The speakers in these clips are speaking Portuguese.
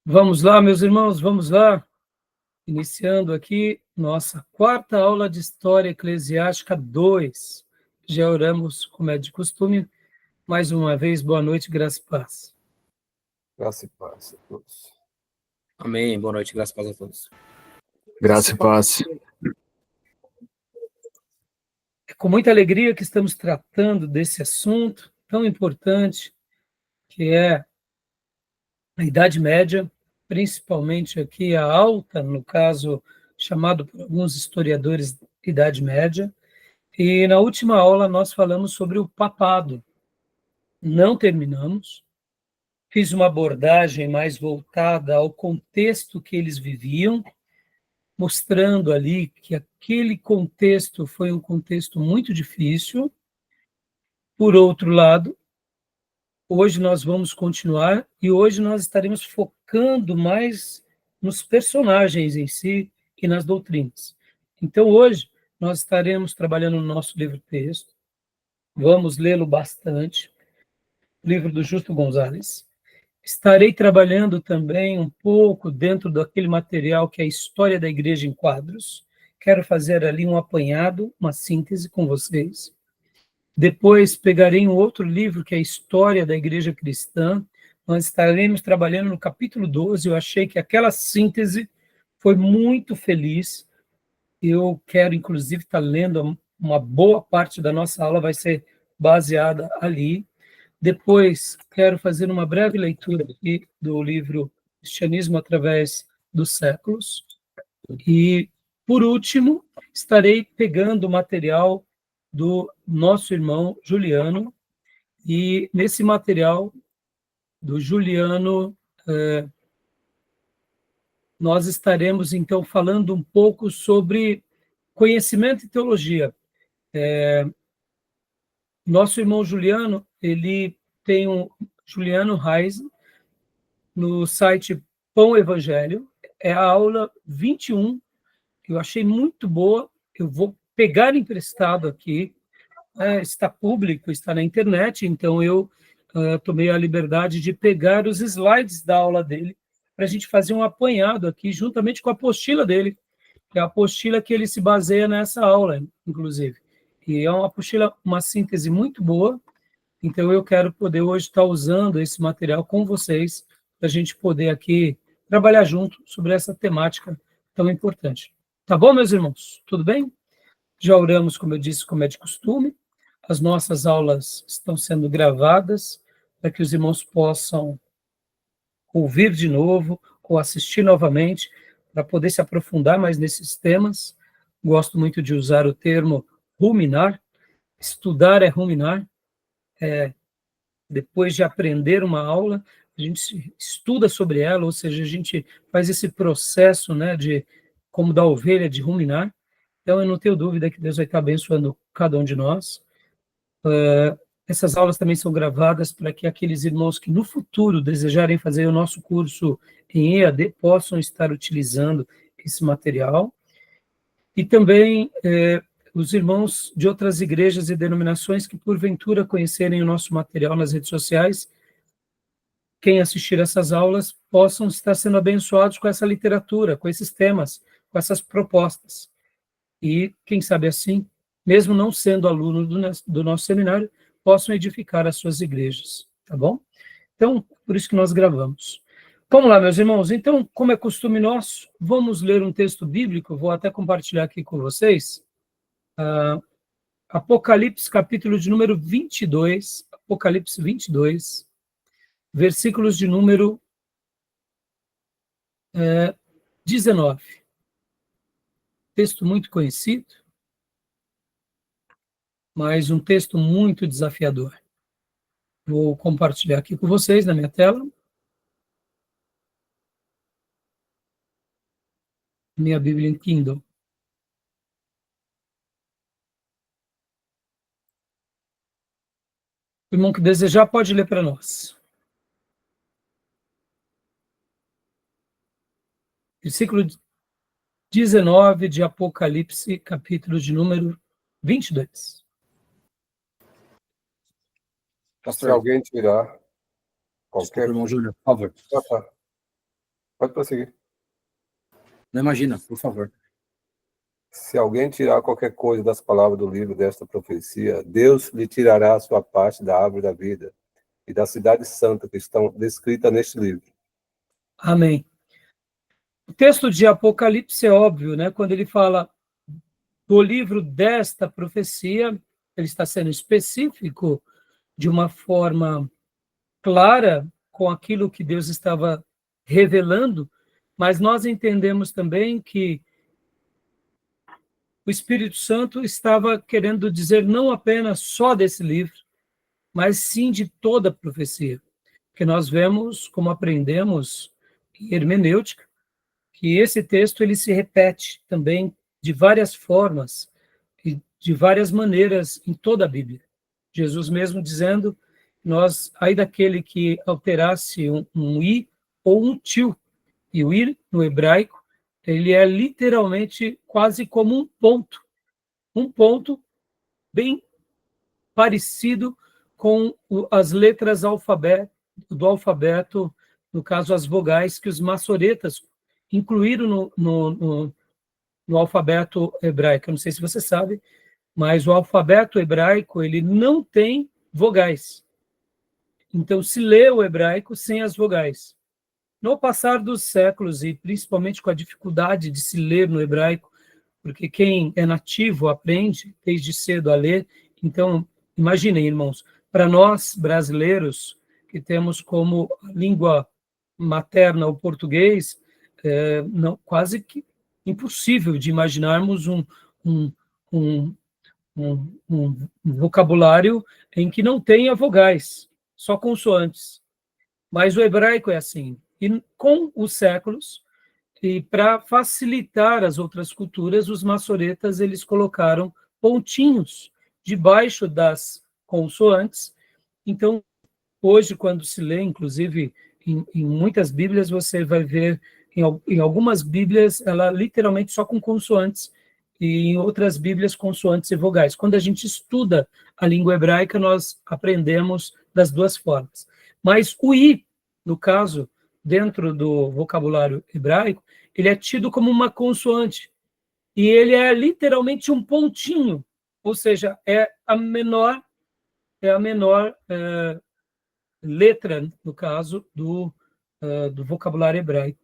Vamos lá, meus irmãos, vamos lá. Iniciando aqui nossa quarta aula de História Eclesiástica 2. Já oramos, como é de costume. Mais uma vez, boa noite, graça e paz. Graça e paz a todos. Amém. Boa noite, graças a paz a todos. Graça e paz. É com muita alegria que estamos tratando desse assunto tão importante, que é a Idade Média, principalmente aqui a alta, no caso, chamado por alguns historiadores Idade Média. E na última aula nós falamos sobre o papado. Não terminamos. Fiz uma abordagem mais voltada ao contexto que eles viviam, mostrando ali que aquele contexto foi um contexto muito difícil. Por outro lado, hoje nós vamos continuar e hoje nós estaremos focando mais nos personagens em si e nas doutrinas. Então, hoje, nós estaremos trabalhando no nosso livro-texto, vamos lê-lo bastante, livro do Justo Gonzalez. Estarei trabalhando também um pouco dentro daquele material que é a História da Igreja em Quadros. Quero fazer ali um apanhado, uma síntese com vocês. Depois pegarei um outro livro que é a História da Igreja Cristã. Nós estaremos trabalhando no capítulo 12. Eu achei que aquela síntese foi muito feliz. Eu quero, inclusive, estar lendo uma boa parte da nossa aula, vai ser baseada ali. Depois, quero fazer uma breve leitura aqui do livro Cristianismo através dos séculos. E, por último, estarei pegando o material do nosso irmão Juliano, e nesse material do Juliano, nós estaremos, então, falando um pouco sobre conhecimento e teologia. Nosso irmão Juliano, ele tem um Juliano Reis, no site Pão Evangelho, é a aula 21, que eu achei muito boa, eu vou pegar emprestado aqui, está público, está na internet, então eu tomei a liberdade de pegar os slides da aula dele, para a gente fazer um apanhado aqui, juntamente com a apostila dele, que é a apostila que ele se baseia nessa aula, inclusive. E é uma apostila, uma síntese muito boa, então eu quero poder hoje estar usando esse material com vocês, para a gente poder aqui trabalhar junto sobre essa temática tão importante. Tá bom, meus irmãos? Tudo bem? Já oramos, como eu disse, como é de costume. As nossas aulas estão sendo gravadas para que os irmãos possam ouvir de novo ou assistir novamente para poder se aprofundar mais nesses temas. Gosto muito de usar o termo ruminar. Estudar é ruminar. Depois de aprender uma aula, a gente estuda sobre ela, ou seja, a gente faz esse processo, né, de como da ovelha, de ruminar. Então, eu não tenho dúvida que Deus vai estar abençoando cada um de nós. Essas aulas também são gravadas para que aqueles irmãos que no futuro desejarem fazer o nosso curso em EAD possam estar utilizando esse material. E também os irmãos de outras igrejas e denominações que porventura conhecerem o nosso material nas redes sociais, quem assistir essas aulas possam estar sendo abençoados com essa literatura, com esses temas, com essas propostas. E, quem sabe assim, mesmo não sendo aluno do nosso seminário, possam edificar as suas igrejas, tá bom? Então, por isso que nós gravamos. Vamos lá, meus irmãos. Então, como é costume nosso, vamos ler um texto bíblico, vou até compartilhar aqui com vocês. Apocalipse, capítulo de número 22, Apocalipse 22, versículos de número 19. Texto muito conhecido, mas um texto muito desafiador. Vou compartilhar aqui com vocês na minha tela. Minha Bíblia em Kindle. O irmão que desejar pode ler para nós. Versículo 19 de Apocalipse, capítulo de número 22. Se alguém tirar Desculpa, qualquer... irmão Júnior, por favor. Tá. Pode prosseguir. Não imagina, por favor. Se alguém tirar qualquer coisa das palavras do livro desta profecia, Deus lhe tirará a sua parte da árvore da vida e da cidade santa que estão descritas neste livro. Amém. O texto de Apocalipse é óbvio, né? Quando ele fala do livro desta profecia, ele está sendo específico de uma forma clara com aquilo que Deus estava revelando, mas nós entendemos também que o Espírito Santo estava querendo dizer não apenas só desse livro, mas sim de toda a profecia. Porque nós vemos, como aprendemos em hermenêutica, que esse texto ele se repete também de várias formas e de várias maneiras em toda a Bíblia. Jesus mesmo dizendo, ai daquele que alterasse um i ou um tio. E o i, no hebraico, ele é literalmente quase como um ponto bem parecido com as letras do alfabeto, no caso as vogais que os maçoretas incluíram no alfabeto hebraico. Eu não sei se você sabe, mas o alfabeto hebraico ele não tem vogais. Então se lê o hebraico sem as vogais. No passar dos séculos, e principalmente com a dificuldade de se ler no hebraico, porque quem é nativo aprende desde cedo a ler, então, imaginem, irmãos, para nós brasileiros, que temos como língua materna o português, não, quase que impossível de imaginarmos um vocabulário em que não tenha vogais, só consoantes. Mas o hebraico é assim. E com os séculos, e para facilitar as outras culturas, os maçoretas eles colocaram pontinhos debaixo das consoantes. Então, hoje, quando se lê, inclusive, em muitas Bíblias, você vai ver, em algumas Bíblias, ela literalmente só com consoantes, e em outras Bíblias, consoantes e vogais. Quando a gente estuda a língua hebraica, nós aprendemos das duas formas. Mas o i, no caso, dentro do vocabulário hebraico, ele é tido como uma consoante. E ele é literalmente um pontinho, ou seja, é a menor letra, no caso, do vocabulário hebraico.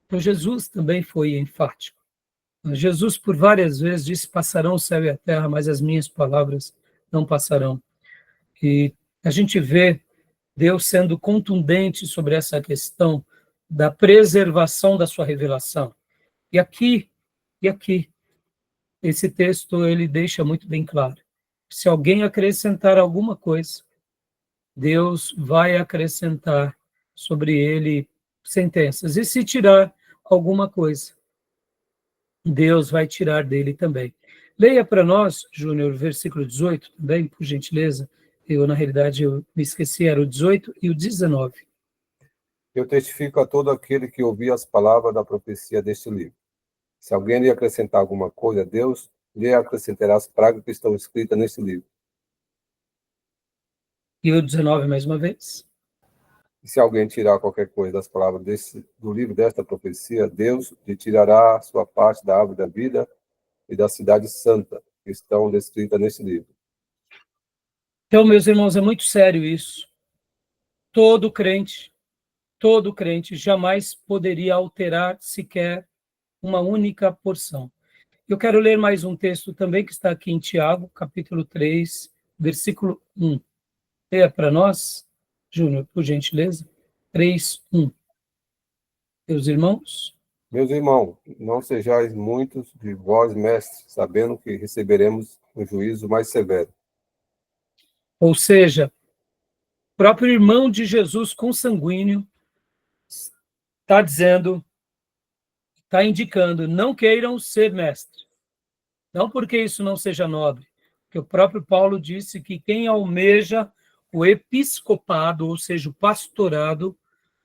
Então, Jesus também foi enfático. Jesus, por várias vezes, disse, passarão o céu e a terra, mas as minhas palavras não passarão. E a gente vê Deus sendo contundente sobre essa questão da preservação da sua revelação. E aqui, esse texto ele deixa muito bem claro. Se alguém acrescentar alguma coisa, Deus vai acrescentar sobre ele sentenças. E se tirar alguma coisa, Deus vai tirar dele também. Leia para nós, Júnior, o versículo 18 também, por gentileza. Na realidade, eu me esqueci, era o 18 e o 19. Eu testifico a todo aquele que ouvir as palavras da profecia deste livro. Se alguém lhe acrescentar alguma coisa, Deus lhe acrescentará as pragas que estão escritas neste livro. E o 19 mais uma vez. E se alguém tirar qualquer coisa das palavras do livro desta profecia, Deus lhe tirará a sua parte da árvore da vida e da cidade santa, que estão descritas neste livro. Então, meus irmãos, é muito sério isso. Todo crente jamais poderia alterar sequer uma única porção. Eu quero ler mais um texto também que está aqui em Tiago, capítulo 3, versículo 1. Leia para nós, Júnior, por gentileza. 3, 1. Meus irmãos? Meus irmãos, não sejais muitos de vós mestres, sabendo que receberemos um juízo mais severo. Ou seja, o próprio irmão de Jesus consanguíneo está dizendo, está indicando, não queiram ser mestres. Não porque isso não seja nobre, porque o próprio Paulo disse que quem almeja o episcopado, ou seja, o pastorado,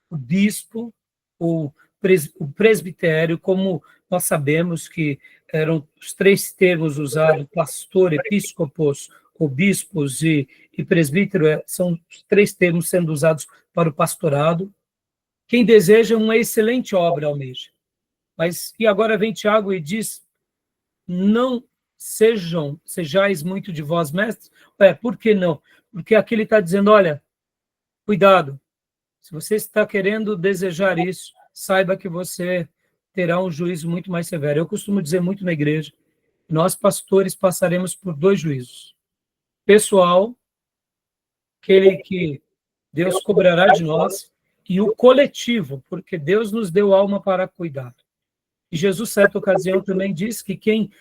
o bispo, o presbitério, como nós sabemos que eram os três termos usados, pastor, episcopos, ou bispos e presbítero, são os três termos sendo usados para o pastorado. quem deseja uma excelente obra almeja. Mas, e agora vem Tiago e diz, não sejais muito de vós, mestres. Por que não? Porque aqui ele está dizendo, olha, cuidado, se você está querendo desejar isso, saiba que você terá um juízo muito mais severo. Eu costumo dizer muito na igreja, nós pastores passaremos por 2 juízos. Pessoal, aquele que Deus cobrará de nós, e o coletivo, porque Deus nos deu alma para cuidar. E Jesus, certa ocasião, também disse que quem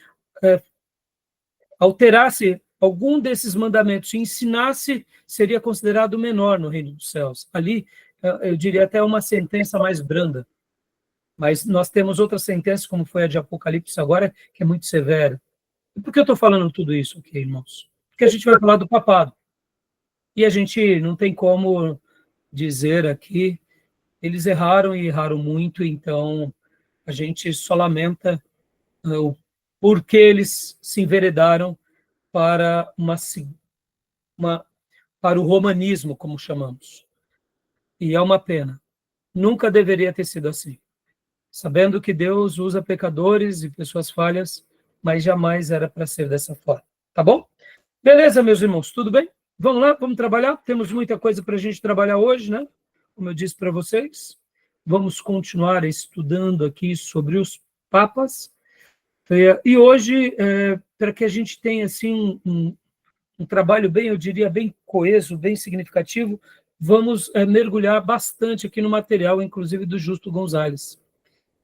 alterasse algum desses mandamentos e ensinasse, seria considerado menor no reino dos céus. Ali, eu diria até uma sentença mais branda. Mas nós temos outra sentença, como foi a de Apocalipse agora, que é muito severa. E por que eu estou falando tudo isso aqui, irmãos? Porque a gente vai falar do papado. E a gente não tem como dizer aqui, eles erraram e erraram muito, então a gente só lamenta o porquê eles se enveredaram para para o romanismo, como chamamos. E é uma pena. Nunca deveria ter sido assim. Sabendo que Deus usa pecadores e pessoas falhas, mas jamais era para ser dessa forma. Tá bom? Beleza, meus irmãos, tudo bem? Vamos lá, vamos trabalhar? Temos muita coisa para a gente trabalhar hoje, né? Como eu disse para vocês. Vamos continuar estudando aqui sobre os papas. E hoje, para que a gente tenha assim um trabalho bem, eu diria, bem coeso, bem significativo, vamos mergulhar bastante aqui no material, inclusive do Justo Gonzalez.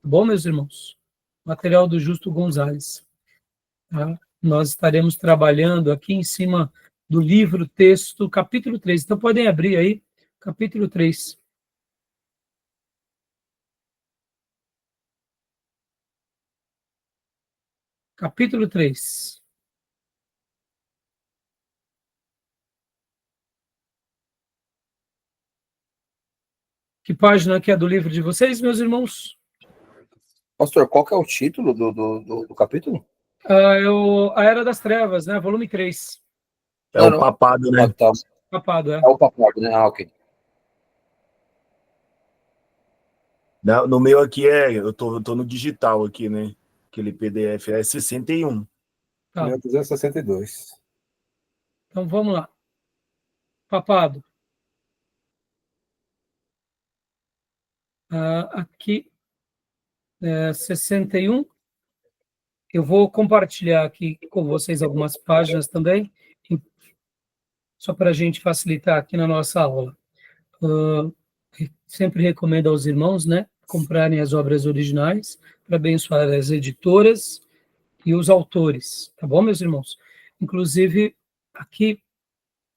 Tá bom, meus irmãos? Material do Justo Gonzalez. Tá? Nós estaremos trabalhando aqui em cima do livro, texto, capítulo 3. Então, podem abrir aí, capítulo 3. Capítulo 3. Que página que é do livro de vocês, meus irmãos? Pastor, qual que é o título do capítulo? A Era das Trevas, né? Volume 3. É o papado, né? Tá. Papado, É o papado, né? Ah, ok. No meu aqui eu tô no digital aqui, né? Aquele PDF é 61. Tá. 1262. Então, vamos lá. Papado. Aqui, 61. Eu vou compartilhar aqui com vocês algumas páginas também, só para a gente facilitar aqui na nossa aula. Sempre recomendo aos irmãos, né, comprarem as obras originais para abençoar as editoras e os autores, tá bom, meus irmãos? Inclusive, aqui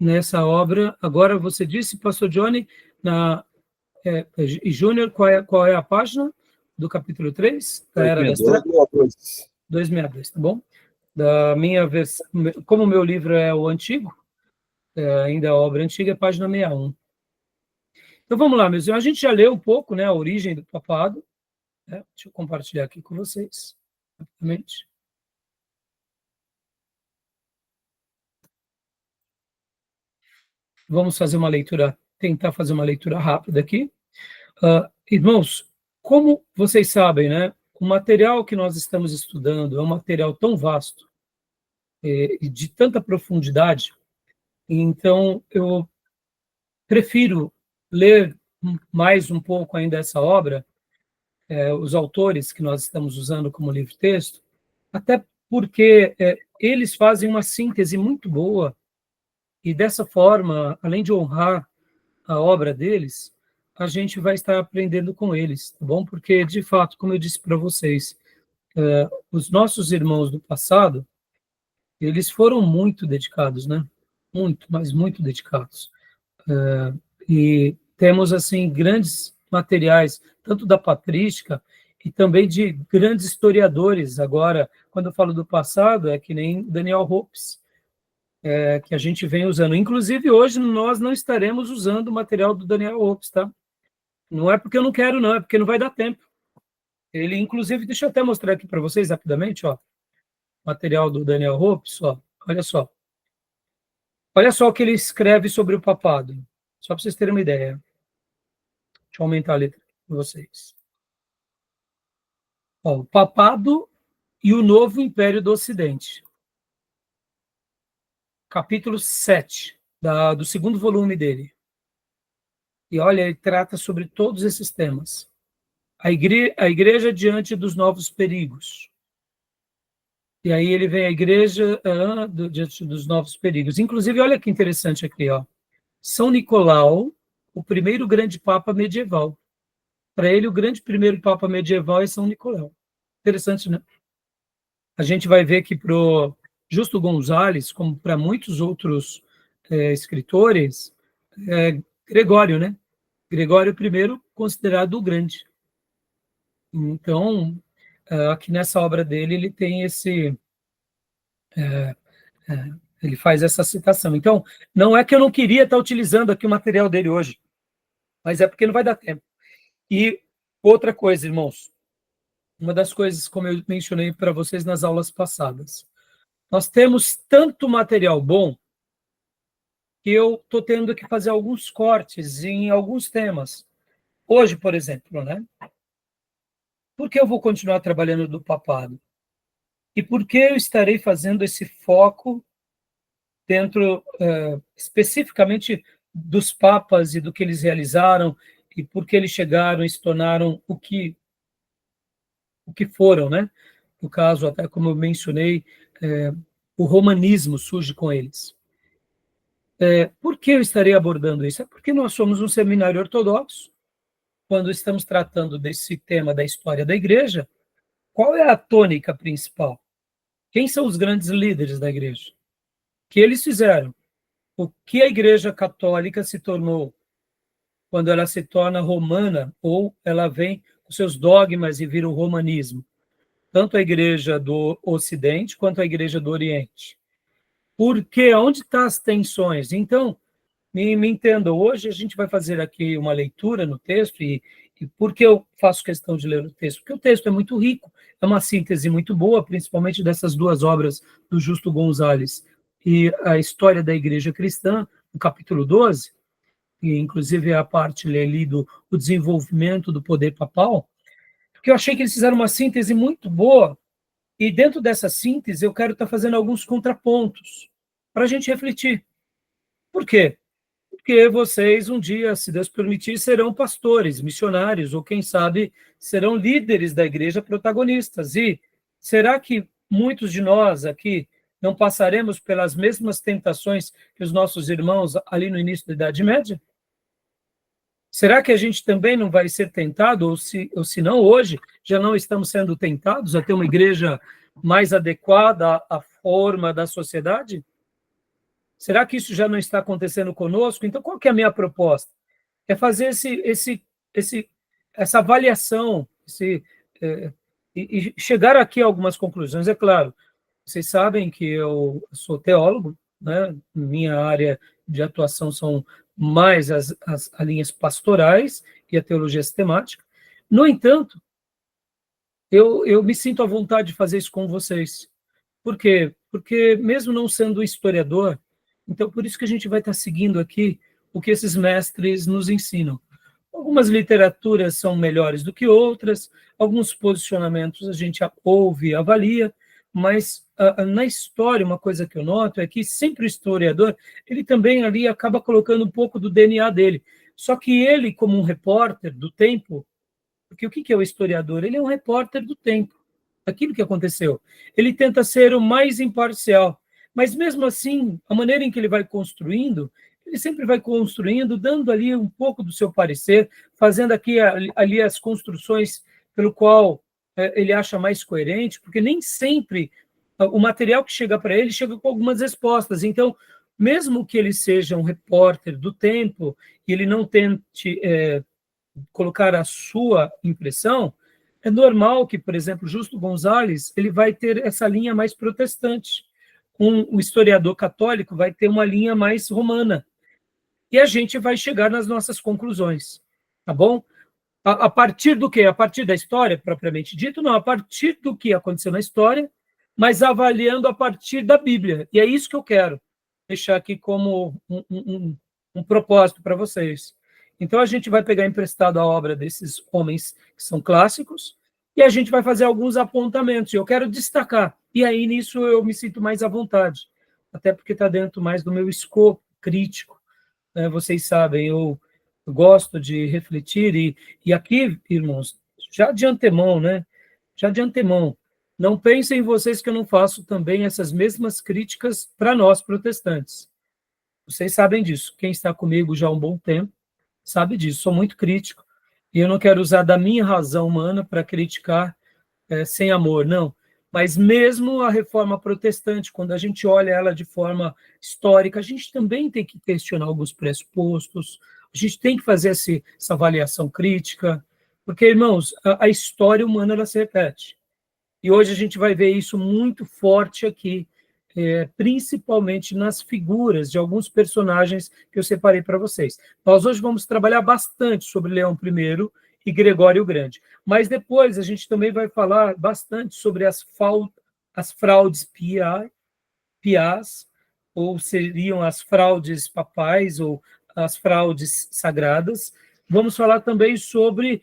nessa obra, agora você disse, pastor Johnny, e Júnior, qual é a página do capítulo 3? Da Era das Trevas? 262, tá bom? Da minha versão, como o meu livro é o antigo, ainda a obra antiga, é página 61. Então vamos lá, meus irmãos. A gente já leu um pouco, né, a origem do papado. Né? Deixa eu compartilhar aqui com vocês, rapidamente. Vamos fazer uma leitura, tentar fazer uma leitura rápida aqui. Irmãos, como vocês sabem, né, o material que nós estamos estudando é um material tão vasto e de tanta profundidade, então eu prefiro ler mais um pouco ainda essa obra, os autores que nós estamos usando como livro-texto, até porque eles fazem uma síntese muito boa e dessa forma, além de honrar a obra deles, a gente vai estar aprendendo com eles, tá bom? Porque, de fato, como eu disse para vocês, os nossos irmãos do passado, eles foram muito dedicados, né? Muito, mas muito dedicados. E temos, assim, grandes materiais, tanto da patrística e também de grandes historiadores. Agora, quando eu falo do passado, é que nem Daniel Hopes, que a gente vem usando. Inclusive, hoje, nós não estaremos usando o material do Daniel Hopes, tá? Não é porque eu não quero, não, é porque não vai dar tempo. Ele, inclusive, deixa eu até mostrar aqui para vocês rapidamente, ó, material do Daniel Hopes, ó, olha só. Olha só o que ele escreve sobre o papado, só para vocês terem uma ideia. Deixa eu aumentar a letra. vocês. Ó, o papado e o novo império do Ocidente. Capítulo 7, do segundo volume dele. E olha, ele trata sobre todos esses temas. A igreja diante dos novos perigos. E aí ele vem a igreja diante dos novos perigos. Inclusive, olha que interessante aqui, ó. São Nicolau, o primeiro grande papa medieval. Para ele, o grande primeiro papa medieval é São Nicolau. Interessante, né? A gente vai ver que para o Justo Gonzalez, como para muitos outros escritores, Gregório, né? Gregório I, considerado o grande. Então, aqui nessa obra dele, ele tem ele faz essa citação. Então, não é que eu não queria estar utilizando aqui o material dele hoje, mas é porque não vai dar tempo. E outra coisa, irmãos, uma das coisas, como eu mencionei para vocês nas aulas passadas, nós temos tanto material bom que eu estou tendo que fazer alguns cortes em alguns temas. Hoje, por exemplo, né? Por que eu vou continuar trabalhando do papado? E por que eu estarei fazendo esse foco dentro, especificamente, dos papas e do que eles realizaram e por que eles chegaram e se tornaram o que foram, né? No caso, até como eu mencionei, o romanismo surge com eles. Por que eu estarei abordando isso? É porque nós somos um seminário ortodoxo. Quando estamos tratando desse tema da história da igreja, qual é a tônica principal? Quem são os grandes líderes da igreja? O que eles fizeram? O que a igreja católica se tornou quando ela se torna romana ou ela vem com seus dogmas e vira o romanismo? Tanto a igreja do Ocidente quanto a igreja do Oriente. Por quê? Onde estão as tensões? Então, me entendam, hoje a gente vai fazer aqui uma leitura no texto, e por que eu faço questão de ler o texto? Porque o texto é muito rico, é uma síntese muito boa, principalmente dessas duas obras do Justo Gonzalez e a história da igreja cristã, no capítulo 12, e inclusive é a parte ali do desenvolvimento do poder papal, porque eu achei que eles fizeram uma síntese muito boa, e dentro dessa síntese eu quero estar fazendo alguns contrapontos para a gente refletir. Por quê? Porque vocês um dia, se Deus permitir, serão pastores, missionários, ou quem sabe serão líderes da igreja, protagonistas. E será que muitos de nós aqui não passaremos pelas mesmas tentações que os nossos irmãos ali no início da Idade Média? Será que a gente também não vai ser tentado, ou se não, hoje já não estamos sendo tentados a ter uma igreja mais adequada à forma da sociedade? Será que isso já não está acontecendo conosco? Então, qual que é a minha proposta? É fazer essa avaliação e chegar aqui a algumas conclusões. É claro, vocês sabem que eu sou teólogo, né? Minha área de atuação são mais as linhas pastorais e a teologia sistemática. No entanto, eu me sinto à vontade de fazer isso com vocês. Por quê? Porque mesmo não sendo historiador, então por isso que a gente vai estar seguindo aqui o que esses mestres nos ensinam. Algumas literaturas são melhores do que outras, alguns posicionamentos a gente ouve e avalia, mas na história, uma coisa que eu noto é que sempre o historiador, ele também ali acaba colocando um pouco do DNA dele. Só que ele, como um repórter do tempo, porque o que é o historiador? Ele é um repórter do tempo, daquilo que aconteceu. Ele tenta ser o mais imparcial, mas mesmo assim, a maneira em que ele vai construindo, ele sempre vai construindo, dando ali um pouco do seu parecer, fazendo aqui ali as construções pelo qual ele acha mais coerente, porque nem sempre o material que chega para ele chega com algumas respostas. Então, mesmo que ele seja um repórter do tempo e ele não tente colocar a sua impressão, é normal que, por exemplo, Justo Gonzalez ele vai ter essa linha mais protestante. O historiador católico vai ter uma linha mais romana. E a gente vai chegar nas nossas conclusões, tá bom? A partir do quê? A partir da história, propriamente dito? Não, a partir do que aconteceu na história, mas avaliando a partir da Bíblia. E é isso que eu quero deixar aqui como um propósito para vocês. Então, a gente vai pegar emprestado a obra desses homens que são clássicos e a gente vai fazer alguns apontamentos. Eu quero destacar. E aí, nisso, eu me sinto mais à vontade, até porque está dentro mais do meu escopo crítico. Né? Vocês sabem, eu gosto de refletir e aqui, irmãos, já de antemão, né? Já de antemão, não pensem em vocês que eu não faço também essas mesmas críticas para nós, protestantes. Vocês sabem disso. Quem está comigo já há um bom tempo sabe disso. Sou muito crítico e eu não quero usar da minha razão humana para criticar sem amor, não. Mas mesmo a reforma protestante, quando a gente olha ela de forma histórica, a gente também tem que questionar alguns pressupostos, a gente tem que fazer essa avaliação crítica, porque, irmãos, a história humana ela se repete. E hoje a gente vai ver isso muito forte aqui, principalmente nas figuras de alguns personagens que eu separei para vocês. Nós hoje vamos trabalhar bastante sobre Leão I e Gregório o Grande, mas depois a gente também vai falar bastante sobre as fraudes piás, ou seriam as fraudes papais, ou as fraudes sagradas. Vamos falar também sobre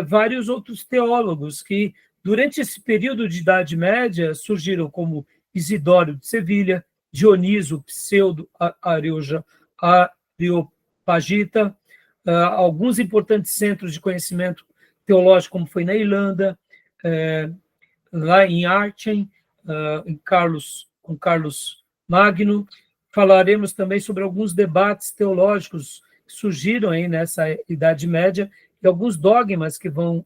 vários outros teólogos que, durante esse período de Idade Média, surgiram como Isidório de Sevilha, Dioniso Pseudo-Areopagita, alguns importantes centros de conhecimento teológico, como foi na Irlanda, lá em Aachen, com Carlos Magno. Falaremos também sobre alguns debates teológicos que surgiram aí nessa Idade Média e alguns dogmas que vão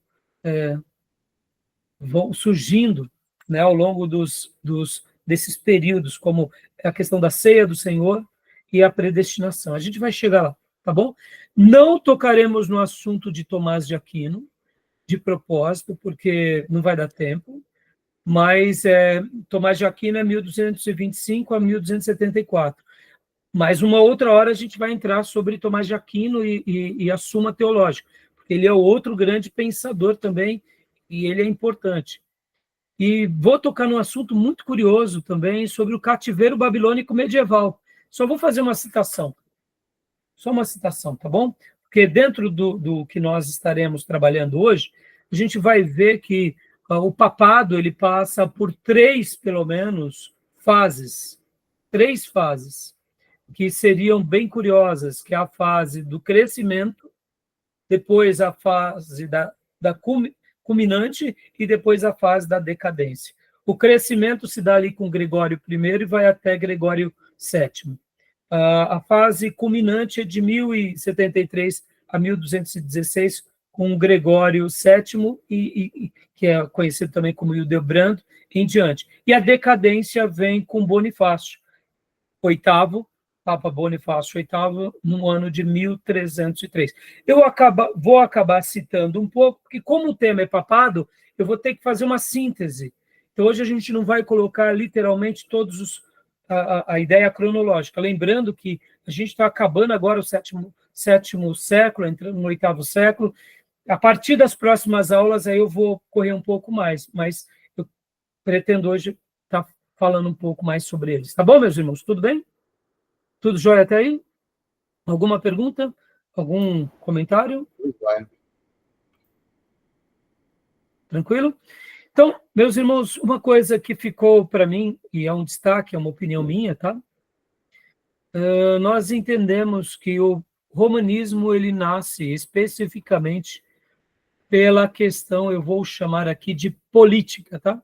surgindo, né, ao longo desses períodos, como a questão da ceia do Senhor e a predestinação. A gente vai chegar lá, tá bom? Não tocaremos no assunto de Tomás de Aquino, de propósito, porque não vai dar tempo, mas Tomás de Aquino é 1225 a 1274. Mas uma outra hora a gente vai entrar sobre Tomás de Aquino e a Suma Teológica, porque ele é outro grande pensador também, e ele é importante. E vou tocar num assunto muito curioso também sobre o cativeiro babilônico medieval. Só vou fazer uma citação. Só uma citação, tá bom? Porque dentro do que nós estaremos trabalhando hoje, a gente vai ver que o papado ele passa por pelo menos, fases. 3 fases, que seriam bem curiosas, que é a fase do crescimento, depois a fase da culminante e depois a fase da decadência. O crescimento se dá ali com Gregório I e vai até Gregório VII. A fase culminante é de 1073 a 1216, com Gregório VII, que é conhecido também como Hildebrando, em diante. E a decadência vem com Bonifácio VIII, Papa Bonifácio VIII, no ano de 1303. Eu vou acabar citando um pouco, porque como o tema é papado, eu vou ter que fazer uma síntese. Então, hoje a gente não vai colocar literalmente todos a ideia cronológica. Lembrando que a gente está acabando agora o sétimo século, entrando no 8º século. A partir das próximas aulas, aí eu vou correr um pouco mais, mas eu pretendo hoje estar falando um pouco mais sobre eles. Tá bom, meus irmãos? Tudo bem? Tudo jóia até aí? Alguma pergunta? Algum comentário? Tranquilo? Então, meus irmãos, uma coisa que ficou para mim, e é um destaque, é uma opinião minha, tá? Nós entendemos que o romanismo ele nasce especificamente pela questão, eu vou chamar aqui de política, tá?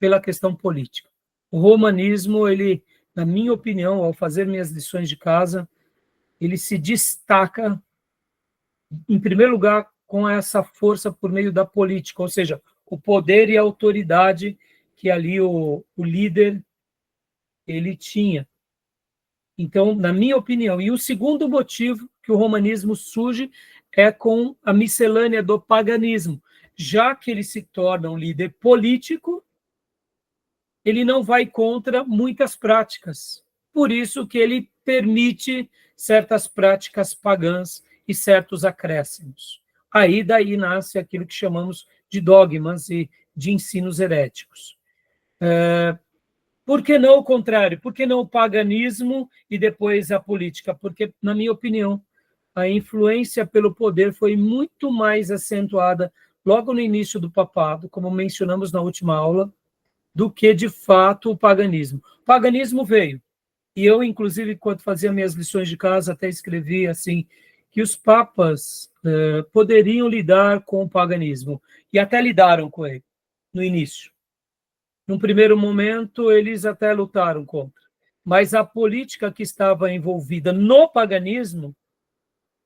Pela questão política. O romanismo, ele, na minha opinião, ao fazer minhas lições de casa, ele se destaca, em primeiro lugar, com essa força por meio da política, ou seja, o poder e a autoridade que ali o líder ele tinha. Então, na minha opinião, e o segundo motivo que o romanismo surge é com a miscelânea do paganismo. Já que ele se torna um líder político, ele não vai contra muitas práticas. Por isso que ele permite certas práticas pagãs e certos acréscimos. Daí nasce aquilo que chamamos de dogmas e de ensinos heréticos. Por que não o contrário? Por que não o paganismo e depois a política? Porque, na minha opinião, a influência pelo poder foi muito mais acentuada logo no início do papado, como mencionamos na última aula, do que, de fato, o paganismo. O paganismo veio, e eu, inclusive, quando fazia minhas lições de casa, até escrevi assim, que os papas poderiam lidar com o paganismo, e até lidaram com ele, no início. Num primeiro momento, eles até lutaram contra. Mas a política que estava envolvida no paganismo,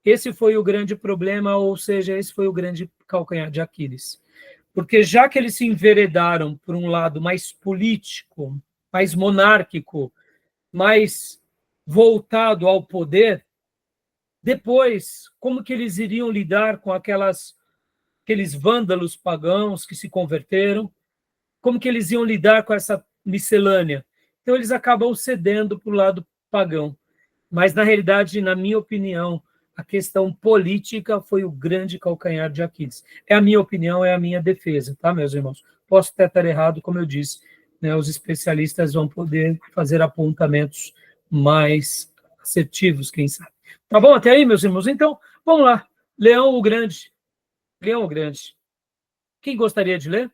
esse foi o grande problema, ou seja, esse foi o grande calcanhar de Aquiles. Porque já que eles se enveredaram por um lado mais político, mais monárquico, mais voltado ao poder, depois, como que eles iriam lidar com aqueles vândalos pagãos que se converteram? Como que eles iam lidar com essa miscelânea? Então, eles acabam cedendo para o lado pagão. Mas, na realidade, na minha opinião, a questão política foi o grande calcanhar de Aquiles. É a minha opinião, é a minha defesa, tá, meus irmãos? Posso até estar errado, como eu disse, né, os especialistas vão poder fazer apontamentos mais assertivos, quem sabe. Tá bom até aí, meus irmãos? Então, vamos lá. Leão o Grande. Leão o Grande. Quem gostaria de ler?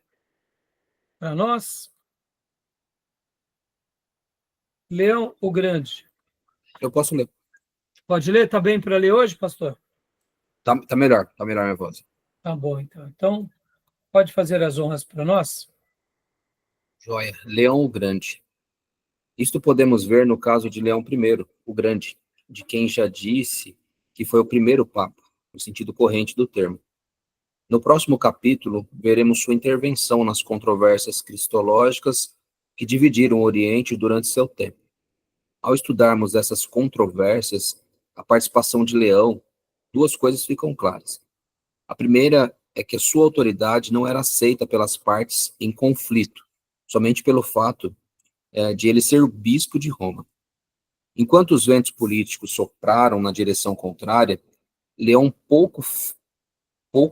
Para nós. Leão o Grande. Eu posso ler. Pode ler? Tá bem para ler hoje, pastor? Tá melhor minha voz. Tá bom, então. Então, pode fazer as honras para nós? Joia. Leão o Grande. Isto podemos ver no caso de Leão I, o Grande, de quem já disse que foi o primeiro papa, no sentido corrente do termo. No próximo capítulo, veremos sua intervenção nas controvérsias cristológicas que dividiram o Oriente durante seu tempo. Ao estudarmos essas controvérsias, a participação de Leão, duas coisas ficam claras. A primeira é que a sua autoridade não era aceita pelas partes em conflito, somente pelo fato de ele ser o bispo de Roma. Enquanto os ventos políticos sopraram na direção contrária, Leão pouco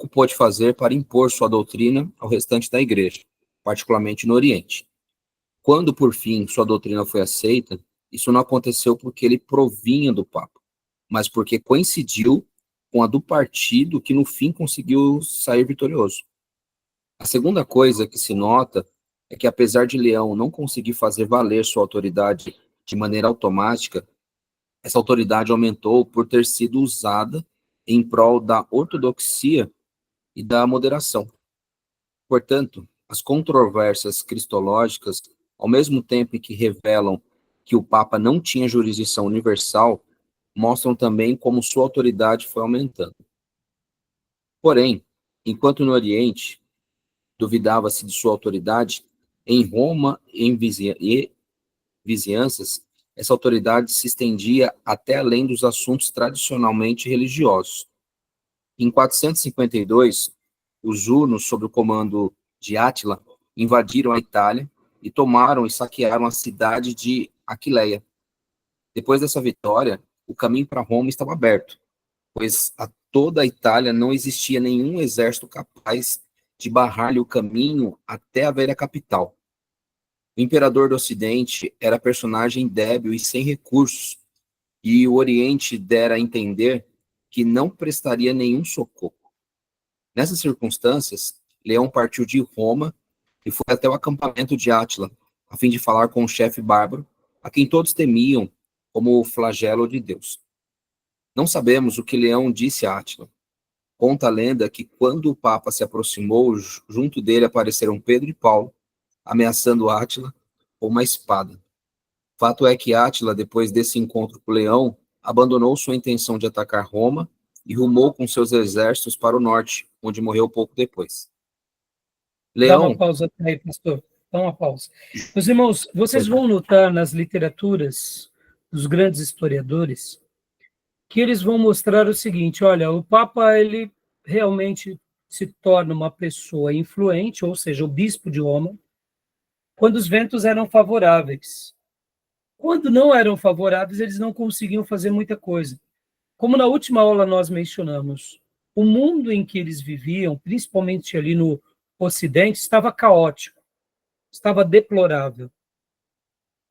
pôde fazer para impor sua doutrina ao restante da igreja, particularmente no Oriente. Quando, por fim, sua doutrina foi aceita, isso não aconteceu porque ele provinha do Papa, mas porque coincidiu com a do partido que, no fim, conseguiu sair vitorioso. A segunda coisa que se nota é que, apesar de Leão não conseguir fazer valer sua autoridade de maneira automática, essa autoridade aumentou por ter sido usada em prol da ortodoxia e da moderação. Portanto, as controvérsias cristológicas, ao mesmo tempo em que revelam que o Papa não tinha jurisdição universal, mostram também como sua autoridade foi aumentando. Porém, enquanto no Oriente duvidava-se de sua autoridade, em Roma e em vizinhanças, essa autoridade se estendia até além dos assuntos tradicionalmente religiosos. Em 452, os hunos, sob o comando de Átila, invadiram a Itália e tomaram e saquearam a cidade de Aquileia. Depois dessa vitória, o caminho para Roma estava aberto, pois a toda a Itália não existia nenhum exército capaz de barrar-lhe o caminho até a velha capital. O imperador do Ocidente era personagem débil e sem recursos, e o Oriente dera a entender que não prestaria nenhum socorro. Nessas circunstâncias, Leão partiu de Roma e foi até o acampamento de Átila, a fim de falar com o chefe bárbaro, a quem todos temiam como o flagelo de Deus. Não sabemos o que Leão disse a Átila. Conta a lenda que quando o Papa se aproximou, junto dele apareceram Pedro e Paulo, ameaçando Átila com uma espada. Fato é que Átila, depois desse encontro com Leão, abandonou sua intenção de atacar Roma e rumou com seus exércitos para o norte, onde morreu pouco depois. Dá uma Leão... pausa aí, pastor. Dá uma pausa. Meus irmãos, vocês vão notar nas literaturas dos grandes historiadores que eles vão mostrar o seguinte: olha, o Papa, ele realmente se torna uma pessoa influente, ou seja, o bispo de Roma, quando os ventos eram favoráveis. Quando não eram favoráveis, eles não conseguiam fazer muita coisa. Como na última aula nós mencionamos, o mundo em que eles viviam, principalmente ali no Ocidente, estava caótico, estava deplorável.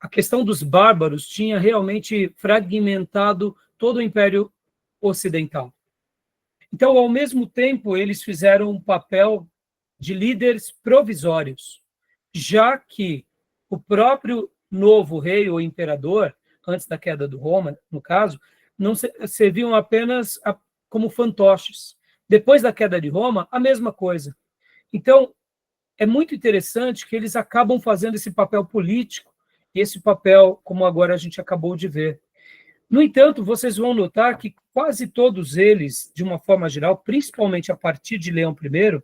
A questão dos bárbaros tinha realmente fragmentado todo o Império ocidental. Então, ao mesmo tempo, eles fizeram um papel de líderes provisórios, já que o próprio novo rei ou imperador, antes da queda do Roma, no caso, não serviam apenas como fantoches. Depois da queda de Roma, a mesma coisa. Então, é muito interessante que eles acabam fazendo esse papel político, e esse papel, como agora a gente acabou de ver. No entanto, vocês vão notar que quase todos eles, de uma forma geral, principalmente a partir de Leão I,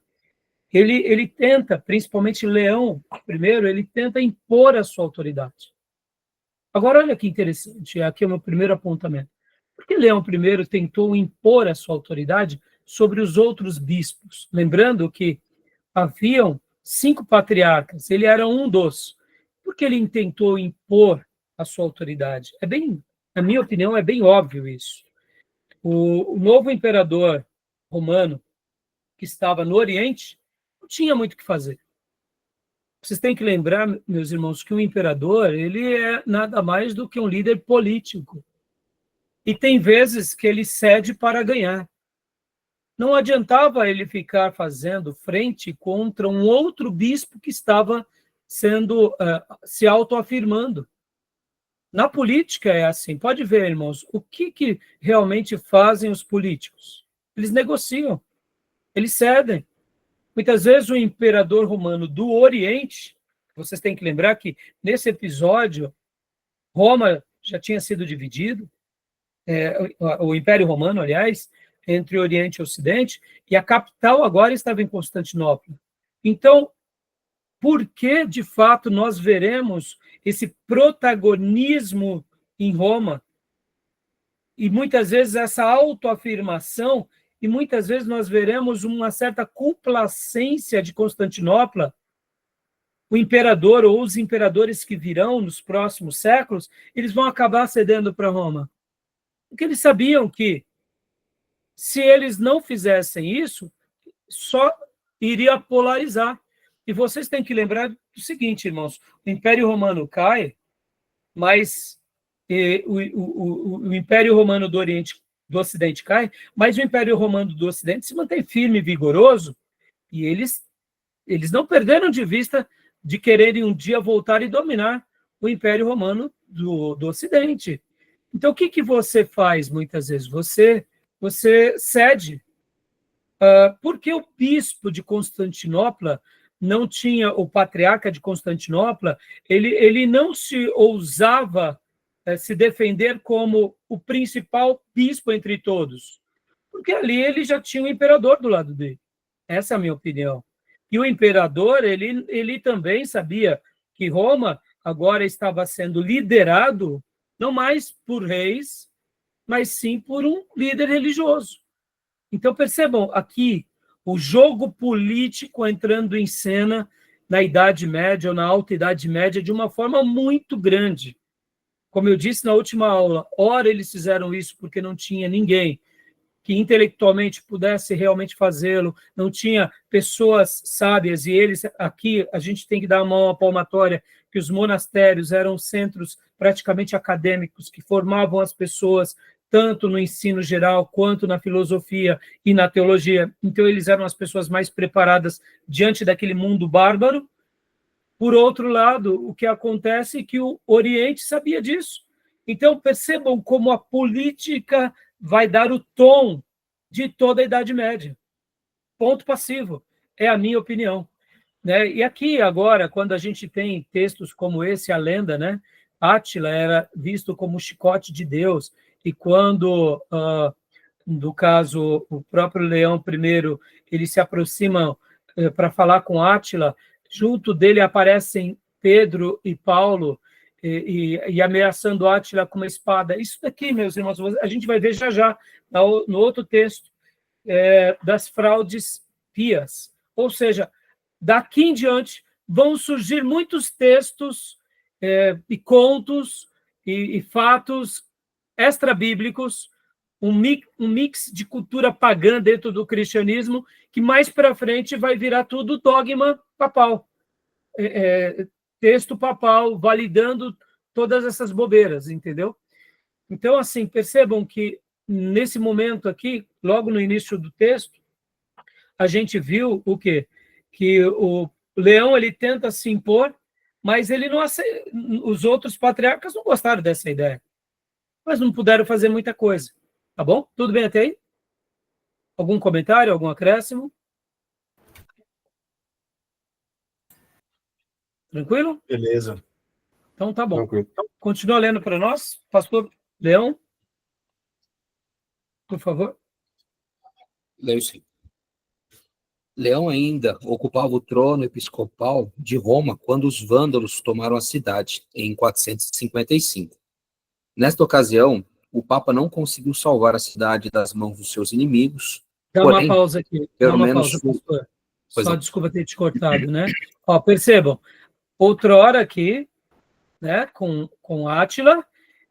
ele tenta, principalmente Leão I, ele tenta impor a sua autoridade. Agora, olha que interessante, aqui é o meu primeiro apontamento. Por que Leão I tentou impor a sua autoridade sobre os outros bispos? Lembrando que haviam 5 patriarcas, ele era um dos. Por que ele tentou impor a sua autoridade? Na minha opinião, é bem óbvio isso. O novo imperador romano, que estava no Oriente, não tinha muito o que fazer. Vocês têm que lembrar, meus irmãos, que o imperador, ele é nada mais do que um líder político. E tem vezes que ele cede para ganhar. Não adiantava ele ficar fazendo frente contra um outro bispo que estava se autoafirmando. Na política é assim. Pode ver, irmãos, o que realmente fazem os políticos? Eles negociam, eles cedem. Muitas vezes o imperador romano do Oriente, vocês têm que lembrar que nesse episódio, Roma já tinha sido dividido, o Império Romano, aliás, entre Oriente e Ocidente, e a capital agora estava em Constantinopla. Então, por que, de fato, nós veremos esse protagonismo em Roma? E muitas vezes essa autoafirmação, e muitas vezes nós veremos uma certa complacência de Constantinopla. O imperador ou os imperadores que virão nos próximos séculos, eles vão acabar cedendo para Roma. Porque eles sabiam que, se eles não fizessem isso, só iria polarizar. E vocês têm que lembrar do seguinte, irmãos, o Império Romano cai, mas o Império Romano do Ocidente cai, mas o Império Romano do Ocidente se mantém firme e vigoroso, e eles não perderam de vista de quererem um dia voltar e dominar o Império Romano do Ocidente. Então, o que você faz muitas vezes? Você cede. Porque o bispo de Constantinopla não tinha, o patriarca de Constantinopla, ele não se ousava se defender como o principal bispo entre todos, porque ali ele já tinha o imperador do lado dele. Essa é a minha opinião. E o imperador, ele também sabia que Roma agora estava sendo liderado não mais por reis, mas sim por um líder religioso. Então, percebam aqui o jogo político entrando em cena na Idade Média ou na Alta Idade Média de uma forma muito grande. Como eu disse na última aula, ora eles fizeram isso porque não tinha ninguém que intelectualmente pudesse realmente fazê-lo, não tinha pessoas sábias, e eles, aqui, a gente tem que dar a mão à palmatória, que os monastérios eram centros praticamente acadêmicos, que formavam as pessoas, tanto no ensino geral, quanto na filosofia e na teologia. Então, eles eram as pessoas mais preparadas diante daquele mundo bárbaro. Por outro lado, o que acontece é que o Oriente sabia disso. Então, percebam como a política vai dar o tom de toda a Idade Média. Ponto passivo. É a minha opinião. Né? E aqui, agora, quando a gente tem textos como esse, a lenda, né? Átila era visto como o chicote de Deus, e quando, no caso, o próprio Leão I, eles se aproximam para falar com Átila, junto dele aparecem Pedro e Paulo, e ameaçando Átila com uma espada. Isso daqui, meus irmãos, a gente vai ver já no outro texto, das fraudes pias. Ou seja, daqui em diante vão surgir muitos textos e contos e fatos extra-bíblicos, um mix de cultura pagã dentro do cristianismo, que mais para frente vai virar tudo dogma papal. Texto papal, validando todas essas bobeiras, entendeu? Então, assim, percebam que nesse momento aqui, logo no início do texto, a gente viu o quê? Que o Leão ele tenta se impor, mas ele não os outros patriarcas não gostaram dessa ideia. Mas não puderam fazer muita coisa. Tá bom? Tudo bem até aí? Algum comentário, algum acréscimo? Tranquilo? Beleza. Então tá bom. Tranquilo. Continua lendo para nós, pastor Leão, por favor. Leio sim. Leão ainda ocupava o trono episcopal de Roma quando os vândalos tomaram a cidade, em 455. Nesta ocasião, o Papa não conseguiu salvar a cidade das mãos dos seus inimigos. Dá Porém, uma pausa aqui. Dá pelo uma menos pausa, pastor. Pois Só não. desculpa ter te cortado, né? Ó, percebam, outrora aqui, né, com Átila,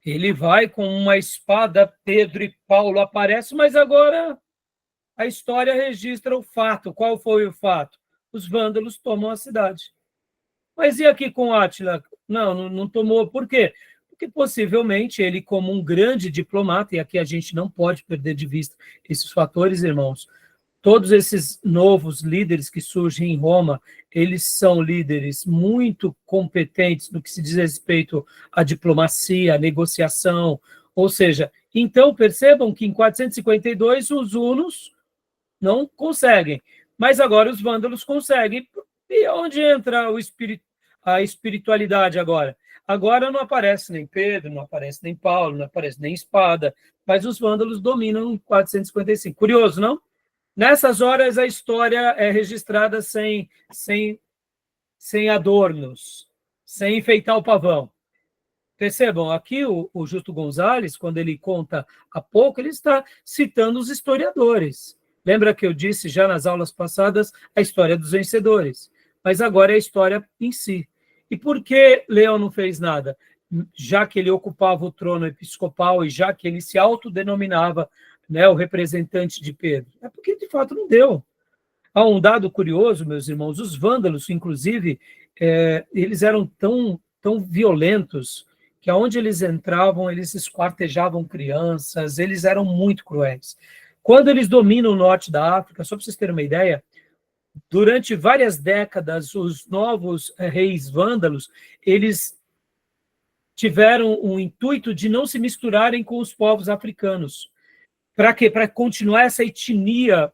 ele vai com uma espada, Pedro e Paulo aparecem, mas agora a história registra o fato. Qual foi o fato? Os vândalos tomam a cidade. Mas e aqui com Átila? Não tomou. Por quê? Porque possivelmente ele, como um grande diplomata, e aqui a gente não pode perder de vista esses fatores, irmãos, todos esses novos líderes que surgem em Roma, eles são líderes muito competentes no que se diz respeito à diplomacia, à negociação, ou seja, então percebam que em 452 os hunos não conseguem, mas agora os vândalos conseguem. E onde entra a espiritualidade agora? Agora não aparece nem Pedro, não aparece nem Paulo, não aparece nem espada, mas os vândalos dominam em 455. Curioso, não? Nessas horas, a história é registrada sem adornos, sem enfeitar o pavão. Percebam, aqui o Justo Gonzalez, quando ele conta há pouco, ele está citando os historiadores. Lembra que eu disse já nas aulas passadas a história dos vencedores, mas agora é a história em si. E por que Leão não fez nada? Já que ele ocupava o trono episcopal e já que ele se autodenominava, né, o representante de Pedro. É porque, de fato, não deu. Há um dado curioso, meus irmãos, os vândalos, inclusive, eles eram tão violentos que aonde eles entravam, eles esquartejavam crianças, eles eram muito cruéis. Quando eles dominam o norte da África, só para vocês terem uma ideia, durante várias décadas, os novos reis vândalos, eles tiveram o intuito de não se misturarem com os povos africanos. Para quê? Para continuar essa etnia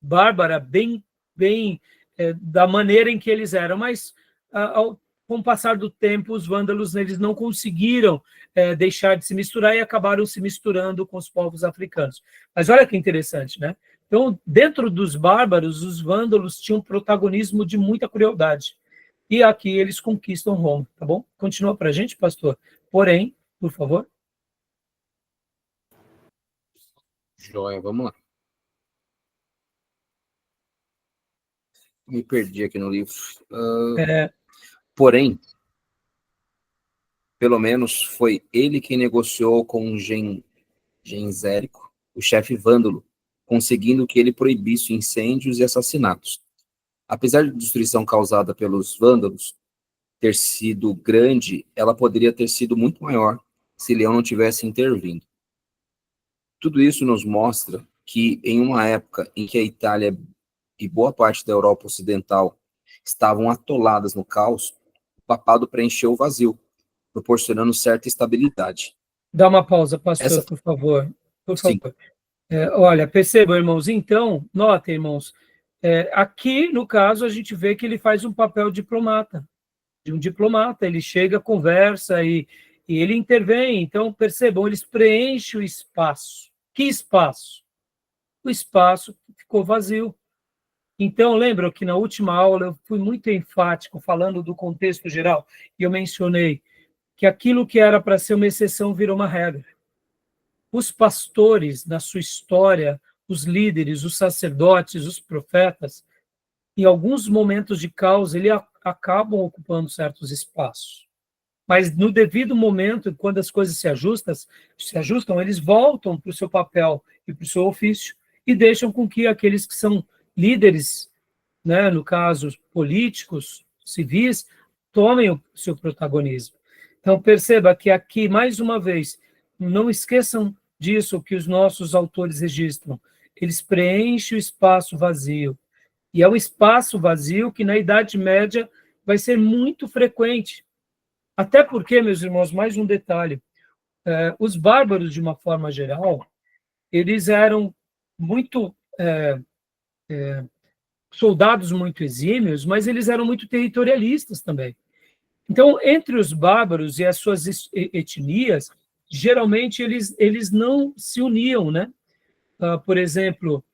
bárbara bem da maneira em que eles eram. Mas, com o passar do tempo, os vândalos eles não conseguiram deixar de se misturar e acabaram se misturando com os povos africanos. Mas olha que interessante, né? Então, dentro dos bárbaros, os vândalos tinham protagonismo de muita crueldade. E aqui eles conquistam Roma, tá bom? Continua para a gente, pastor. Porém, por favor. Joia, vamos lá. Me perdi aqui no livro. Porém, pelo menos foi ele quem negociou com Gensérico, o chefe vândalo, conseguindo que ele proibisse incêndios e assassinatos. Apesar da destruição causada pelos vândalos ter sido grande, ela poderia ter sido muito maior se Leão não tivesse intervindo. Tudo isso nos mostra que, em uma época em que a Itália e boa parte da Europa Ocidental estavam atoladas no caos, o papado preencheu o vazio, proporcionando certa estabilidade. Dá uma pausa, pastor, por favor. Por favor. Olha, percebam, irmãos, então, notem, irmãos, aqui, no caso, a gente vê que ele faz um papel de um diplomata, ele chega, conversa e ele intervém. Então, percebam, eles preenchem o espaço. Que espaço? O espaço ficou vazio. Então, lembram que na última aula eu fui muito enfático falando do contexto geral e eu mencionei que aquilo que era para ser uma exceção virou uma regra. Os pastores, na sua história, os líderes, os sacerdotes, os profetas, em alguns momentos de caos, eles acabam ocupando certos espaços. Mas no devido momento, quando as coisas se ajustam, eles voltam para o seu papel e para o seu ofício e deixam com que aqueles que são líderes, né, no caso, políticos, civis, tomem o seu protagonismo. Então, perceba que aqui, mais uma vez, não esqueçam disso que os nossos autores registram. Eles preenchem o espaço vazio. E é um espaço vazio que, na Idade Média, vai ser muito frequente. Até porque, meus irmãos, mais um detalhe, os bárbaros, de uma forma geral, eles eram muito soldados muito exímios, mas eles eram muito territorialistas também. Então, entre os bárbaros e as suas etnias, geralmente eles não se uniam, né? Por exemplo,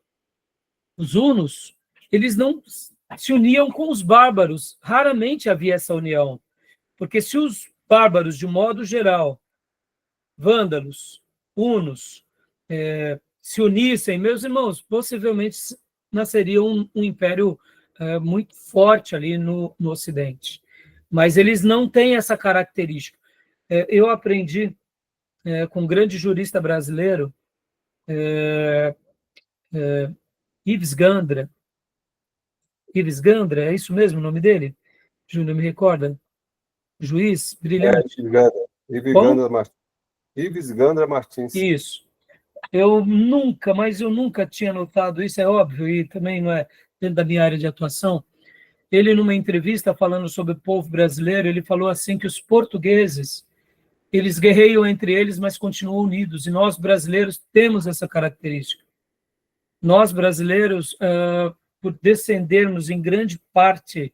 os hunos, eles não se uniam com os bárbaros, raramente havia essa união, porque se os bárbaros, de modo geral, vândalos, hunos, se unissem, meus irmãos, possivelmente nasceria um império muito forte ali no Ocidente. Mas eles não têm essa característica. Eu aprendi com um grande jurista brasileiro, Ives Gandra. Ives Gandra, é isso mesmo o nome dele? Júnior, me recorda? Juiz brilhante. Ives Gandra Martins. Isso. Eu nunca tinha notado isso, é óbvio, e também não é dentro da minha área de atuação. Ele, numa entrevista falando sobre o povo brasileiro, ele falou assim que os portugueses, eles guerreiam entre eles, mas continuam unidos, e nós brasileiros temos essa característica. Nós brasileiros, por descendermos em grande parte,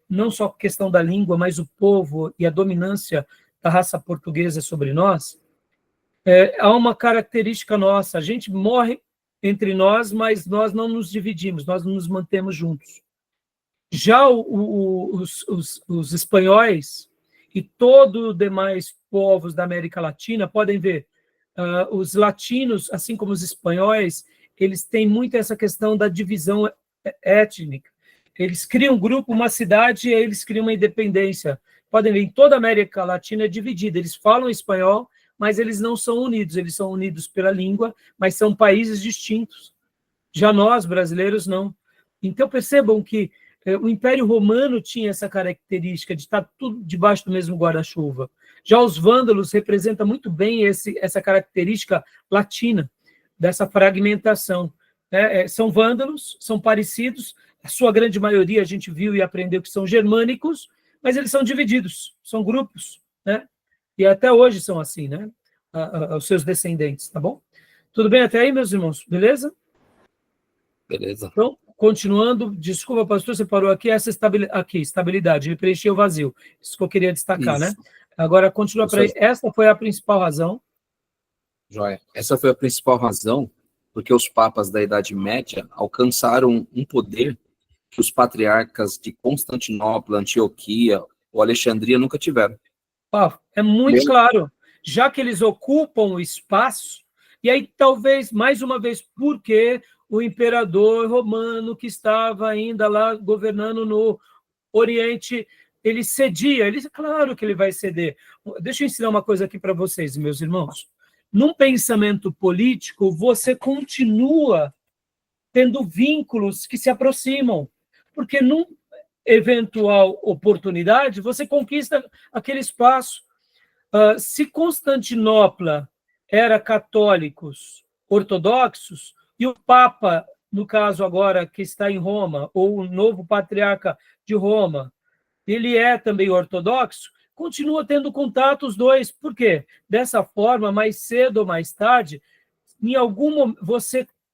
não só a questão da língua, mas o povo e a dominância da raça portuguesa sobre nós, há uma característica nossa, a gente morre entre nós, mas nós não nos dividimos, nós nos mantemos juntos. Já os espanhóis e todos os demais povos da América Latina, podem ver, os latinos, assim como os espanhóis, eles têm muito essa questão da divisão étnica. Eles criam um grupo, uma cidade, e aí eles criam uma independência. Podem ver, em toda a América Latina é dividida. Eles falam espanhol, mas eles não são unidos. Eles são unidos pela língua, mas são países distintos. Já nós, brasileiros, não. Então, percebam que o Império Romano tinha essa característica de estar tudo debaixo do mesmo guarda-chuva. Já os vândalos representam muito bem essa característica latina, dessa fragmentação. São vândalos, são parecidos, a sua grande maioria a gente viu e aprendeu que são germânicos, mas eles são divididos, são grupos, né? E até hoje são assim, né? Os seus descendentes, tá bom? Tudo bem até aí, meus irmãos? Beleza? Beleza. Então, continuando, desculpa, pastor, você parou aqui, estabilidade, ele preencheu o vazio. Isso que eu queria destacar, Isso. né? Agora, continua para aí. Essa foi a principal razão. Joia. Essa foi a principal razão porque os papas da Idade Média alcançaram um poder que os patriarcas de Constantinopla, Antioquia ou Alexandria nunca tiveram. É muito claro. Já que eles ocupam o espaço, e aí talvez, mais uma vez, porque o imperador romano que estava ainda lá governando no Oriente, ele cedia, claro que ele vai ceder. Deixa eu ensinar uma coisa aqui para vocês, meus irmãos. Num pensamento político, você continua tendo vínculos que se aproximam, porque numa eventual oportunidade, você conquista aquele espaço. Se Constantinopla era católicos ortodoxos, e o Papa, no caso agora que está em Roma, ou o novo patriarca de Roma, ele é também ortodoxo, continua tendo contato os dois. Por quê? Dessa forma, mais cedo ou mais tarde, em algum momento,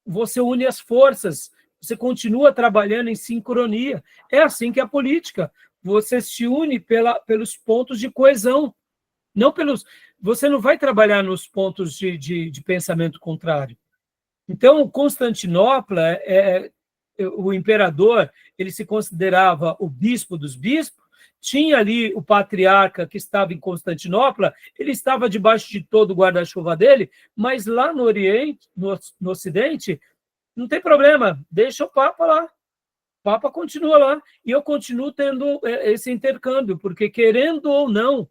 você une as forças, você continua trabalhando em sincronia. É assim que é a política. Você se une pelos pontos de coesão, não pelos... Você não vai trabalhar nos pontos de pensamento contrário. Então, Constantinopla, o imperador, ele se considerava o bispo dos bispos, tinha ali o patriarca que estava em Constantinopla, ele estava debaixo de todo o guarda-chuva dele, mas lá no Oriente, no Ocidente, não tem problema, deixa o Papa lá. O Papa continua lá, e eu continuo tendo esse intercâmbio, porque, querendo ou não,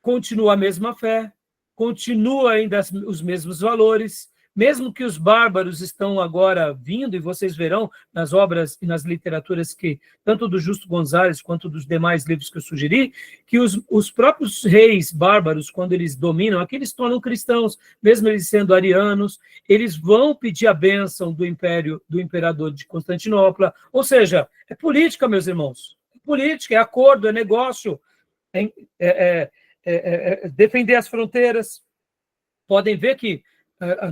continua a mesma fé, continua ainda os mesmos valores, mesmo que os bárbaros estão agora vindo, e vocês verão nas obras e nas literaturas que, tanto do Justo Gonzalez quanto dos demais livros que eu sugeri, que os próprios reis bárbaros, quando eles dominam, aqui eles tornam cristãos, mesmo eles sendo arianos, eles vão pedir a bênção do imperador de Constantinopla, ou seja, é política, meus irmãos, é política, é acordo, é negócio, defender as fronteiras. Podem ver que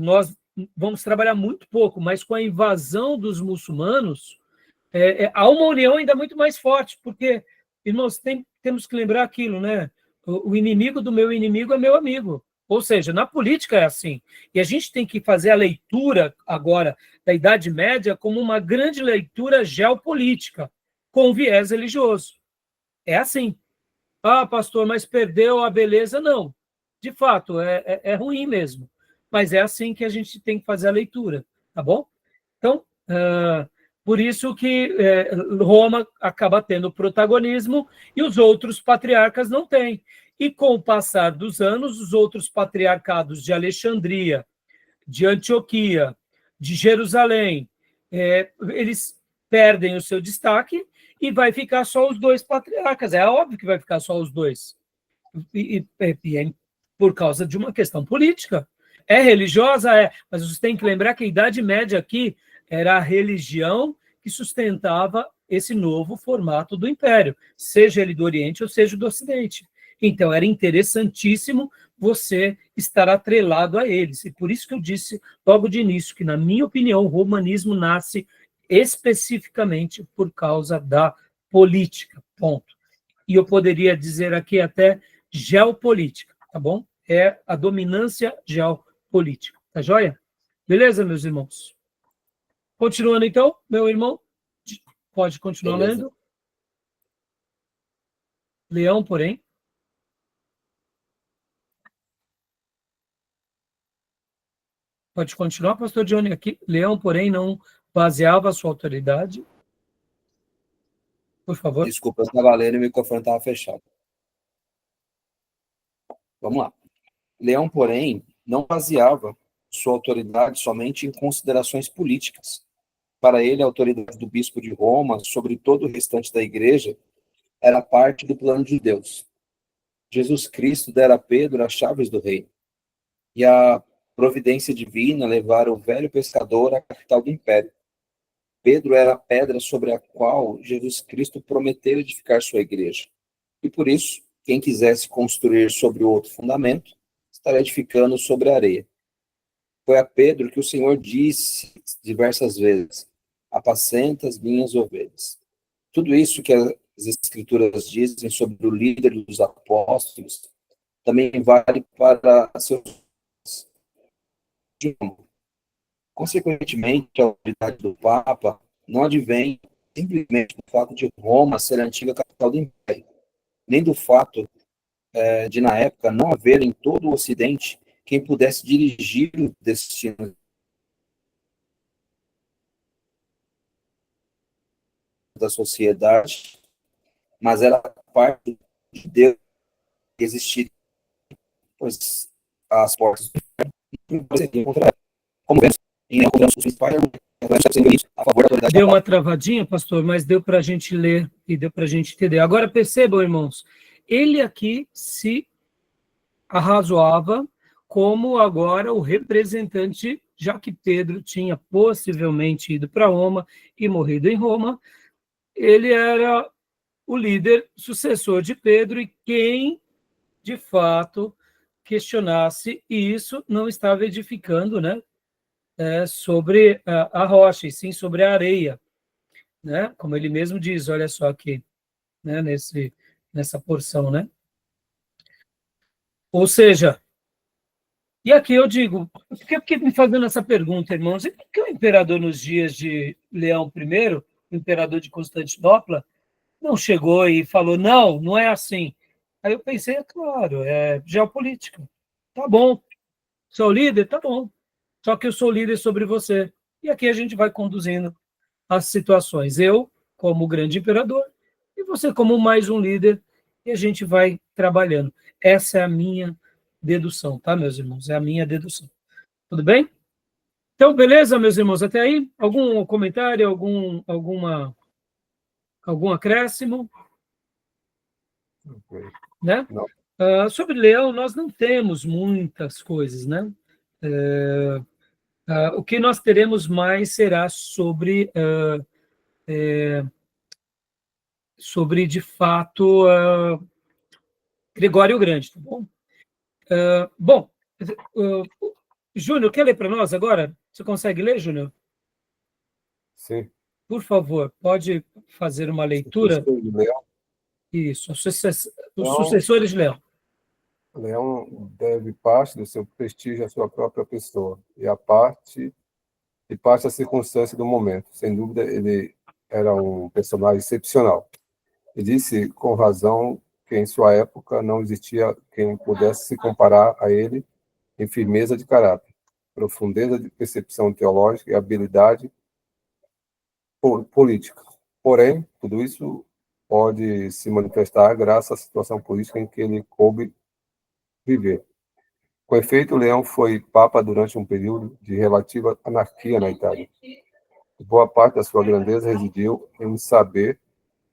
nós vamos trabalhar muito pouco, mas com a invasão dos muçulmanos, há uma união ainda muito mais forte, porque, irmãos, temos que lembrar aquilo, né? O inimigo do meu inimigo é meu amigo. Ou seja, na política é assim. E a gente tem que fazer a leitura agora da Idade Média como uma grande leitura geopolítica, com viés religioso. É assim. Ah, pastor, mas perdeu a beleza? Não. De fato, é ruim mesmo. Mas é assim que a gente tem que fazer a leitura, tá bom? Então, por isso que Roma acaba tendo protagonismo e os outros patriarcas não têm. E com o passar dos anos, os outros patriarcados de Alexandria, de Antioquia, de Jerusalém, eles perdem o seu destaque e vai ficar só os dois patriarcas. É óbvio que vai ficar só os dois. E é por causa de uma questão política. É religiosa? É, mas você tem que lembrar que a Idade Média aqui era a religião que sustentava esse novo formato do império, seja ele do Oriente ou seja do Ocidente. Então, era interessantíssimo você estar atrelado a eles. E por isso que eu disse logo de início que, na minha opinião, o romanismo nasce especificamente por causa da política, ponto. E eu poderia dizer aqui até geopolítica, tá bom? É a dominância geopolítica, tá joia? Beleza, meus irmãos? Continuando, então, meu irmão, pode continuar lendo. Leão, porém. Pode continuar, pastor Johnny, aqui. Leão, porém, não baseava a sua autoridade. Por favor. Desculpa, eu estava lendo e o microfone estava fechado. Vamos lá. Leão, porém, não baseava sua autoridade somente em considerações políticas. Para ele, a autoridade do bispo de Roma sobre todo o restante da igreja era parte do plano de Deus. Jesus Cristo dera a Pedro as chaves do reino. E a providência divina levara o velho pescador à capital do império. Pedro era a pedra sobre a qual Jesus Cristo prometeu edificar sua igreja. E por isso, quem quisesse construir sobre outro fundamento, estaria edificando sobre a areia. Foi a Pedro que o Senhor disse diversas vezes: apacenta as minhas ovelhas. Tudo isso que as Escrituras dizem sobre o líder dos apóstolos também vale para seus. Consequentemente, a autoridade do Papa não advém simplesmente do fato de Roma ser a antiga capital do Império, nem do fato de, na época, não haver em todo o Ocidente quem pudesse dirigir o destino da sociedade, mas era parte de Deus que existia, pois as portas do inferno, como vemos em os principais a favor da autoridade. Deu uma travadinha, pastor, mas deu para a gente ler e deu para a gente entender. Agora percebam, irmãos, ele aqui se arrazoava como agora o representante, já que Pedro tinha possivelmente ido para Roma e morrido em Roma, ele era o líder sucessor de Pedro e quem, de fato, questionasse, e isso não estava edificando, né, sobre a rocha, e sim sobre a areia, né, como ele mesmo diz, olha só aqui, né, nessa porção, né. Ou seja, e aqui eu digo, por que me fazendo essa pergunta, irmãos? E por que o imperador nos dias de Leão I, o imperador de Constantinopla, não chegou e falou, não é assim? Aí eu pensei, é claro, é geopolítica. Tá bom, sou líder? Tá bom. Só que eu sou líder sobre você. E aqui a gente vai conduzindo as situações. Eu, como grande imperador, e você como mais um líder, e a gente vai trabalhando. Essa é a minha dedução, tá, meus irmãos? É a minha dedução. Tudo bem? Então, beleza, meus irmãos, até aí? Algum comentário, algum acréscimo? Né? Sobre Leão, nós não temos muitas coisas, né? O que nós teremos mais será sobre, de fato, Gregório o Grande, tá bom? Bom, Júnior, quer ler para nós agora? Você consegue ler, Júnior? Sim. Por favor, pode fazer uma leitura? Leão. Isso, os sucessores de Leão. Leão deve parte do seu prestígio à sua própria pessoa e parte da circunstância do momento. Sem dúvida, ele era um personagem excepcional. E disse com razão que em sua época não existia quem pudesse se comparar a ele em firmeza de caráter, profundeza de percepção teológica e habilidade política. Porém, tudo isso pode se manifestar graças à situação política em que ele coube viver. Com efeito, Leão foi papa durante um período de relativa anarquia na Itália. Boa parte da sua grandeza residiu em saber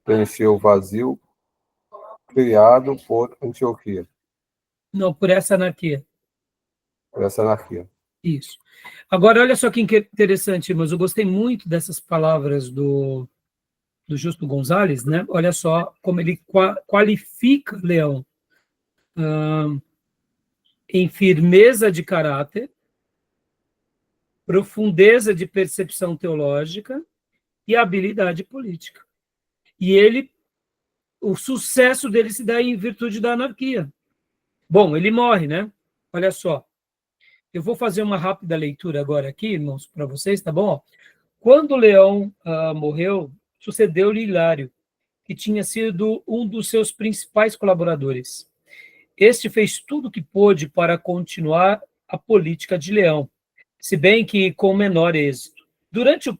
preencher o vazio criado por Antioquia. Não, por essa anarquia. Por essa anarquia. Isso. Agora, olha só que interessante, irmãos, eu gostei muito dessas palavras do Justo Gonzalez, né? Olha só como ele qualifica Leão em firmeza de caráter, profundeza de percepção teológica e habilidade política. E o sucesso dele se dá em virtude da anarquia. Bom, ele morre, né? Olha só. Eu vou fazer uma rápida leitura agora aqui, irmãos, para vocês, tá bom? Quando Leão morreu, sucedeu-lhe Hilário, que tinha sido um dos seus principais colaboradores. Este fez tudo o que pôde para continuar a política de Leão, se bem que com menor êxito. Durante o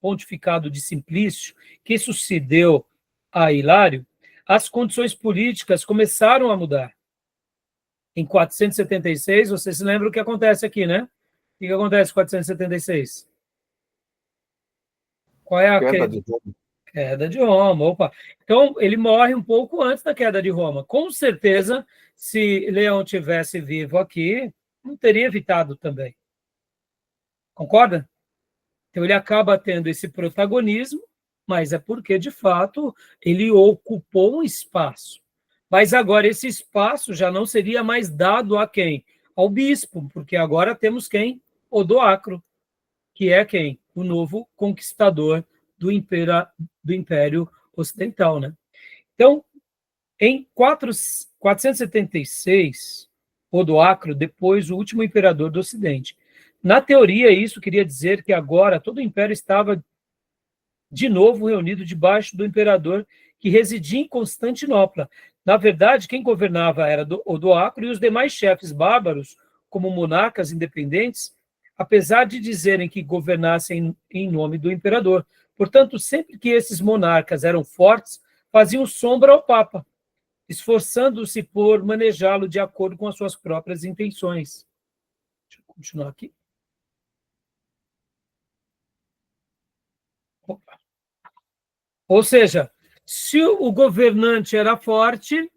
pontificado de Simplício, que sucedeu a Hilário, as condições políticas começaram a mudar. Em 476, vocês se lembram o que acontece aqui, né? O que acontece em 476? Qual é a queda de Roma? Queda de Roma, opa. Então, ele morre um pouco antes da queda de Roma. Com certeza, se Leão tivesse vivo aqui, não teria evitado também. Concorda? Então, ele acaba tendo esse protagonismo, mas é porque, de fato, ele ocupou um espaço. Mas agora esse espaço já não seria mais dado a quem? Ao bispo, porque agora temos quem? Odoacro, que é quem? O novo conquistador do Império Ocidental, né? Então, em 476, Odoacro, depois o último imperador do Ocidente. Na teoria, isso queria dizer que agora todo o império estava de novo reunido debaixo do imperador que residia em Constantinopla. Na verdade, quem governava era Odoacro e os demais chefes bárbaros, como monarcas independentes, apesar de dizerem que governassem em nome do imperador. Portanto, sempre que esses monarcas eram fortes, faziam sombra ao Papa, esforçando-se por manejá-lo de acordo com as suas próprias intenções. Deixa eu continuar aqui. Opa. Ou seja, se o governante era forte,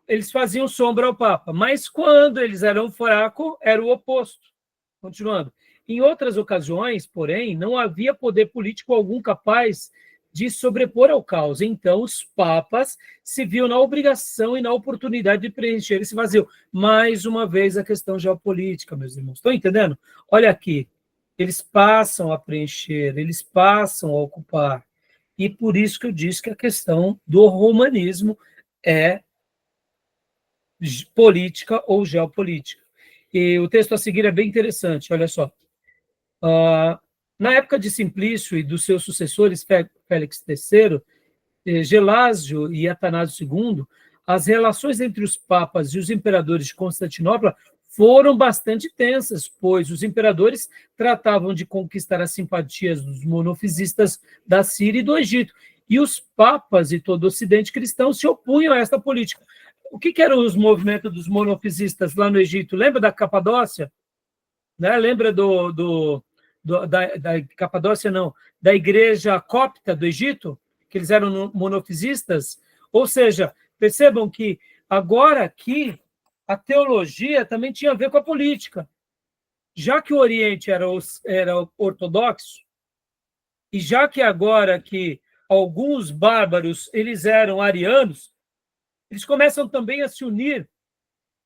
eles faziam sombra ao Papa, mas quando eles eram fracos, era o oposto. Continuando. Em outras ocasiões, porém, não havia poder político algum capaz de sobrepor ao caos. Então, os papas se viam na obrigação e na oportunidade de preencher esse vazio. Mais uma vez, a questão geopolítica, meus irmãos. Estão entendendo? Olha aqui. Eles passam a preencher, eles passam a ocupar. E por isso que eu disse que a questão do romanismo é política ou geopolítica. E o texto a seguir é bem interessante, olha só. Na época de Simplício e dos seus sucessores, Félix III, Gelásio e Atanásio II, as relações entre os papas e os imperadores de Constantinopla foram bastante tensas, pois os imperadores tratavam de conquistar as simpatias dos monofisistas da Síria e do Egito, e os papas e todo o Ocidente cristão se opunham a esta política. O que eram os movimentos dos monofisistas lá no Egito? Lembra da Capadócia? né? Lembra da Capadócia, não, da igreja copta do Egito, que eles eram monofisistas? Ou seja, percebam que agora aqui a teologia também tinha a ver com a política. Já que o Oriente era ortodoxo, e já que agora que alguns bárbaros eles eram arianos, eles começam também a se unir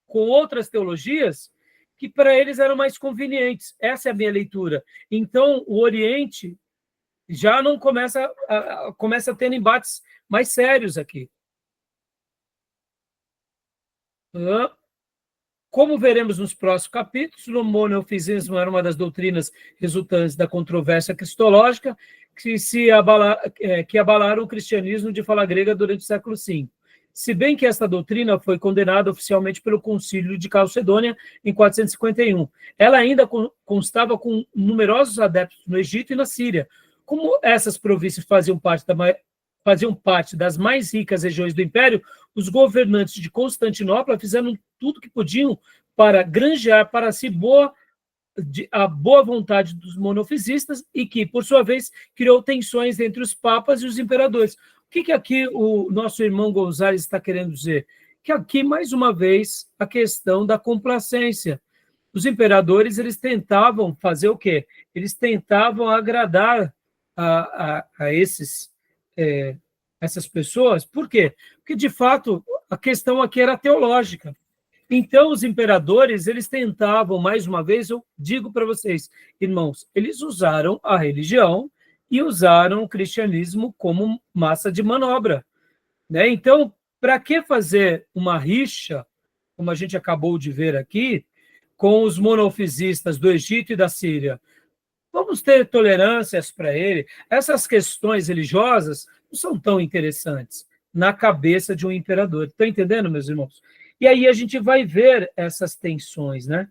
com outras teologias que para eles eram mais convenientes. Essa é a minha leitura. Então, o Oriente já não começa a ter embates mais sérios aqui. Como veremos nos próximos capítulos, o monofisismo era uma das doutrinas resultantes da controvérsia cristológica que abalaram o cristianismo de fala grega durante o século V. Se bem que esta doutrina foi condenada oficialmente pelo Concílio de Calcedônia em 451. Ela ainda constava com numerosos adeptos no Egito e na Síria. Como essas províncias faziam parte das mais ricas regiões do Império, os governantes de Constantinopla fizeram tudo que podiam para granjear para si a boa vontade dos monofisistas e que, por sua vez, criou tensões entre os papas e os imperadores. O que aqui o nosso irmão Gonzalez está querendo dizer? Que aqui, mais uma vez, a questão da complacência. Os imperadores, eles tentavam fazer o quê? Eles tentavam agradar a essas pessoas. Por quê? Porque, de fato, a questão aqui era teológica. Então, os imperadores, eles tentavam, mais uma vez, eu digo para vocês, irmãos, eles usaram a religião e usaram o cristianismo como massa de manobra, né? Então, para que fazer uma rixa, como a gente acabou de ver aqui, com os monofisistas do Egito e da Síria? Vamos ter tolerâncias para ele. Essas questões religiosas não são tão interessantes na cabeça de um imperador. Estão entendendo, meus irmãos? E aí a gente vai ver essas tensões, né?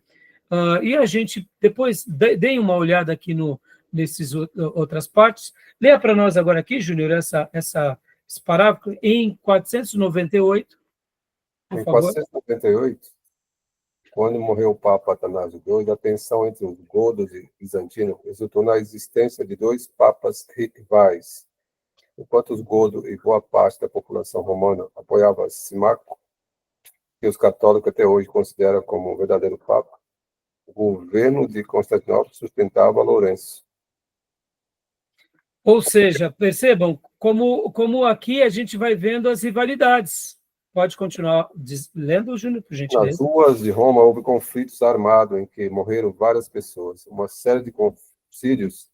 E a gente, depois, deem uma olhada aqui nesses outras partes. Leia para nós agora aqui, Júnior, esse parágrafo em 498, por favor. Em 498, quando morreu o Papa Atanásio II, a tensão entre os godos e bizantinos resultou na existência de dois papas rivais. Enquanto os godos e boa parte da população romana apoiava Simaco, que os católicos até hoje consideram como um verdadeiro papa, o governo de Constantinopla sustentava Lourenço. Ou seja, percebam como aqui a gente vai vendo as rivalidades. Pode continuar lendo, Júnior, por gentileza. Nas ruas de Roma houve conflitos armados em que morreram várias pessoas. Uma série de concílios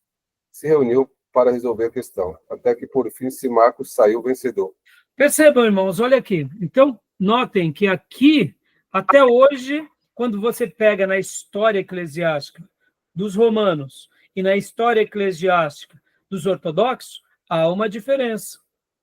se reuniu para resolver a questão, até que, por fim, Simaco saiu vencedor. Percebam, irmãos, olha aqui. Então, notem que aqui, até hoje, quando você pega na história eclesiástica dos romanos e na história eclesiástica dos ortodoxos, há uma diferença.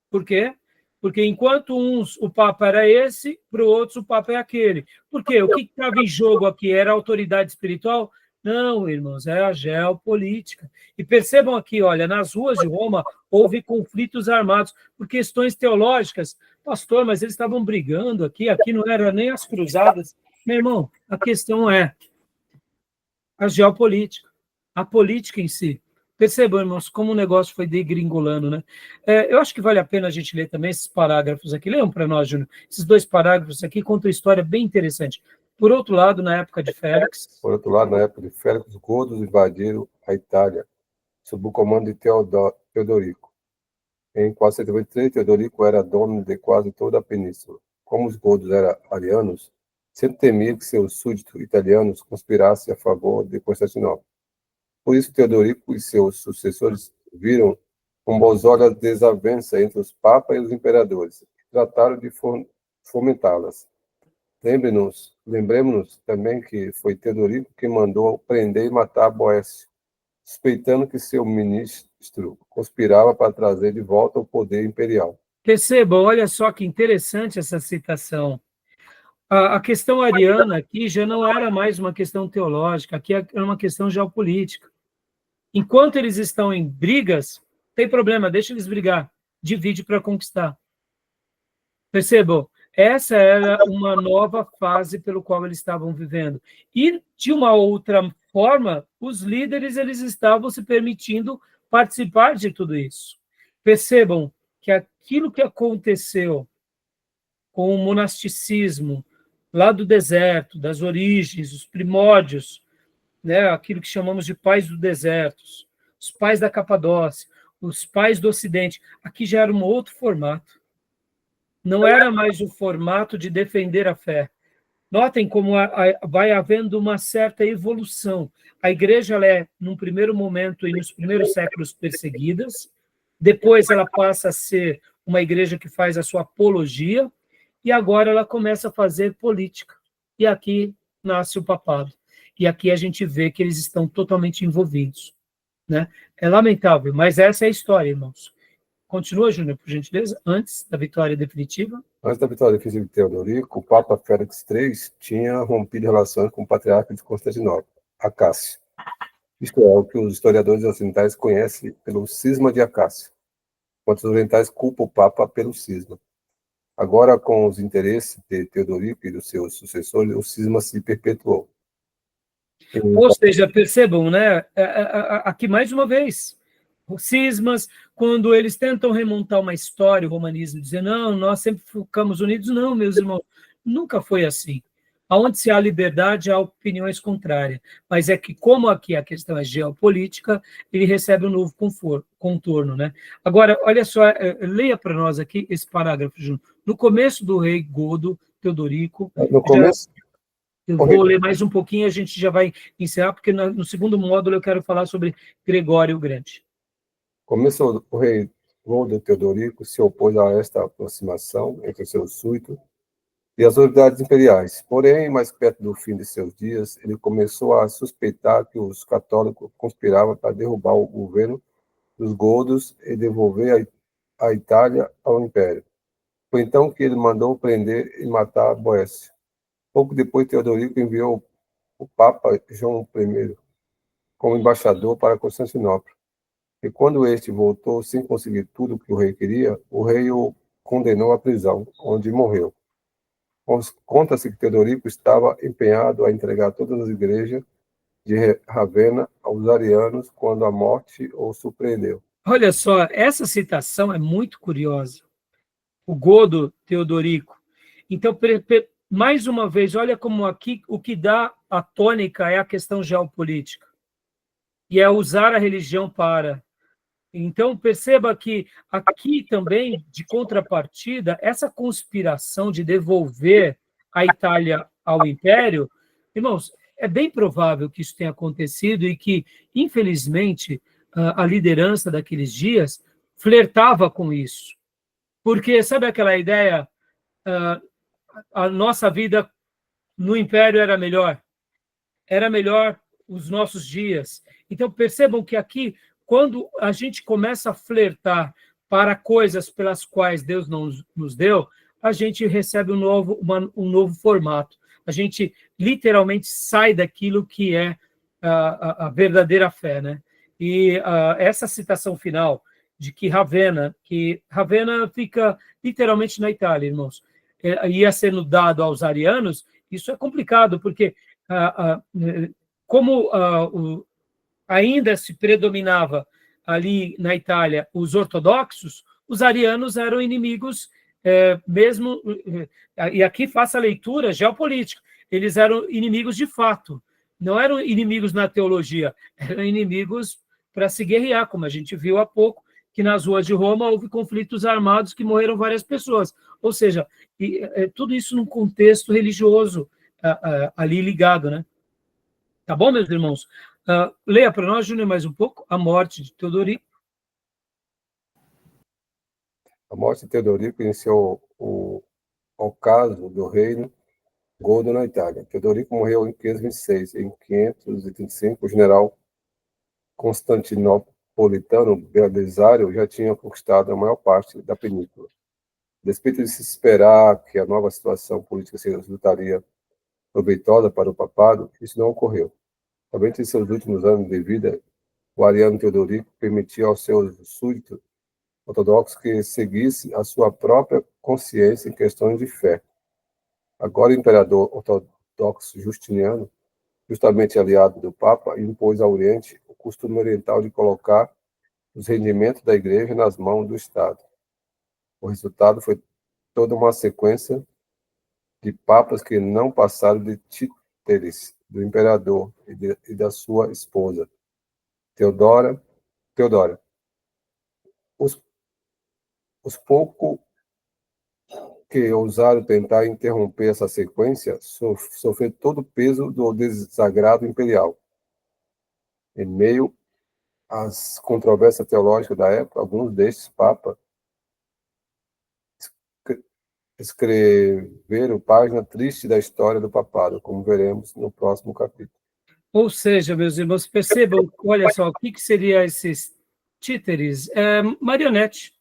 Por quê? Porque enquanto uns o Papa era esse, para outros o Papa é aquele. Por quê? O que estava em jogo aqui? Era a autoridade espiritual? Não, irmãos, é a geopolítica. E percebam aqui, olha, nas ruas de Roma houve conflitos armados por questões teológicas. Pastor, mas eles estavam brigando aqui não era nem as cruzadas. Meu irmão, a questão é a geopolítica, a política em si. Percebam, irmãos, como o negócio foi degringolando, né? Eu acho que vale a pena a gente ler também esses parágrafos aqui. Leiam para nós, Júnior. Esses dois parágrafos aqui contam uma história bem interessante. Por outro lado, na época de Félix... os godos invadiram a Itália, sob o comando de Teodorico. Em 493, Teodorico era dono de quase toda a península. Como os godos eram arianos, sempre temia que seus súditos italianos conspirassem a favor de Constantinopla. Por isso, Teodorico e seus sucessores viram com bons olhos a desavença entre os papas e os imperadores, e trataram de fomentá-las. Lembremos-nos também que foi Teodorico que mandou prender e matar Boécio, suspeitando que seu ministro conspirava para trazer de volta o poder imperial. Percebam, olha só que interessante essa citação. A questão ariana aqui já não era mais uma questão teológica, aqui era uma questão geopolítica. Enquanto eles estão em brigas, tem problema, deixa eles brigar, divide para conquistar. Percebam, essa era uma nova fase pelo qual eles estavam vivendo. E de uma outra forma, os líderes eles estavam se permitindo participar de tudo isso. Percebam que aquilo que aconteceu com o monasticismo lá do deserto, das origens, os primórdios, né, aquilo que chamamos de pais do deserto, os pais da Capadócia, os pais do Ocidente, aqui já era um outro formato. Não era mais o formato de defender a fé. Notem como vai havendo uma certa evolução. A igreja ela é, num primeiro momento e nos primeiros séculos, perseguidas, depois ela passa a ser uma igreja que faz a sua apologia, e agora ela começa a fazer política. E aqui nasce o papado. E aqui a gente vê que eles estão totalmente envolvidos, né? É lamentável, mas essa é a história, irmãos. Continua, Júnior, por gentileza, antes da vitória definitiva. Antes da vitória definitiva de Teodorico, o Papa Félix III tinha rompido relações com o patriarca de Constantinopla, Acácio. Isto é o que os historiadores ocidentais conhecem pelo cisma de Acácio, enquanto os orientais culpam o Papa pelo cisma. Agora, com os interesses de Teodorico e dos seus sucessores, o cisma se perpetuou. Ou seja, percebam, né? Aqui mais uma vez, cismas, quando eles tentam remontar uma história, o romanismo, dizer, não, nós sempre ficamos unidos. Não, meus irmãos, nunca foi assim. Aonde se há liberdade, há opiniões contrárias. Mas é que, como aqui a questão é geopolítica, ele recebe um novo contorno, né? Agora, olha só, leia para nós aqui esse parágrafo, Júnior. No começo do rei Godo, Teodorico... No começo... Eu vou ler mais um pouquinho e a gente já vai encerrar, porque no segundo módulo eu quero falar sobre Gregório o Grande. Começou o rei Godo Teodorico se opôs a esta aproximação entre seus súditos e as autoridades imperiais. Porém, mais perto do fim de seus dias, ele começou a suspeitar que os católicos conspiravam para derrubar o governo dos godos e devolver a Itália ao Império. Foi então que ele mandou prender e matar Boécio. Pouco depois, Teodorico enviou o Papa João I como embaixador para Constantinopla. E quando este voltou sem conseguir tudo o que o rei queria, o rei o condenou à prisão, onde morreu. Conta-se que Teodorico estava empenhado a entregar todas as igrejas de Ravenna aos arianos quando a morte o surpreendeu. Olha só, essa citação é muito curiosa. O Godo Teodorico. Então, mais uma vez, olha como aqui o que dá a tônica é a questão geopolítica. E é usar a religião para... Então, perceba que aqui também, de contrapartida, essa conspiração de devolver a Itália ao Império, irmãos, é bem provável que isso tenha acontecido e que, infelizmente, a liderança daqueles dias flertava com isso. Porque, sabe aquela ideia, a nossa vida no Império era melhor os nossos dias. Então, percebam que aqui, quando a gente começa a flertar para coisas pelas quais Deus não nos deu, a gente recebe um novo formato. A gente literalmente sai daquilo que é a verdadeira fé, né? E essa citação final de que Ravenna fica literalmente na Itália, irmãos, ia sendo dado aos arianos, isso é complicado, porque como ainda se predominava ali na Itália os ortodoxos, os arianos eram inimigos mesmo, e aqui faça a leitura geopolítica, eles eram inimigos de fato, não eram inimigos na teologia, eram inimigos para se guerrear, como a gente viu há pouco, que nas ruas de Roma houve conflitos armados que morreram várias pessoas. Ou seja, tudo isso num contexto religioso ali ligado, né? Tá bom, meus irmãos? Leia para nós, Júnior, mais um pouco, a morte de Teodorico. A morte de Teodorico iniciou o ocaso do reino Godo na Itália. Teodorico morreu em 526. Em 535, o general constantinopolitano Belisário já tinha conquistado a maior parte da península. A despeito de se esperar que a nova situação política resultaria proveitosa para o papado, isso não ocorreu. Somente em seus últimos anos de vida, o ariano Teodorico permitiu aos seus súditos ortodoxos que seguissem a sua própria consciência em questões de fé. Agora, o imperador ortodoxo Justiniano justamente aliado do Papa, impôs ao Oriente o costume oriental de colocar os rendimentos da Igreja nas mãos do Estado. O resultado foi toda uma sequência de papas que não passaram de títeres do imperador e da sua esposa, Teodora. Os poucos que ousaram tentar interromper essa sequência sofreram todo o peso do desagrado imperial. Em meio às controvérsias teológicas da época, alguns destes papas escreveram página triste da história do papado, como veremos no próximo capítulo. Ou seja, meus irmãos, percebam, olha só, o que seria esses títeres? Marionete,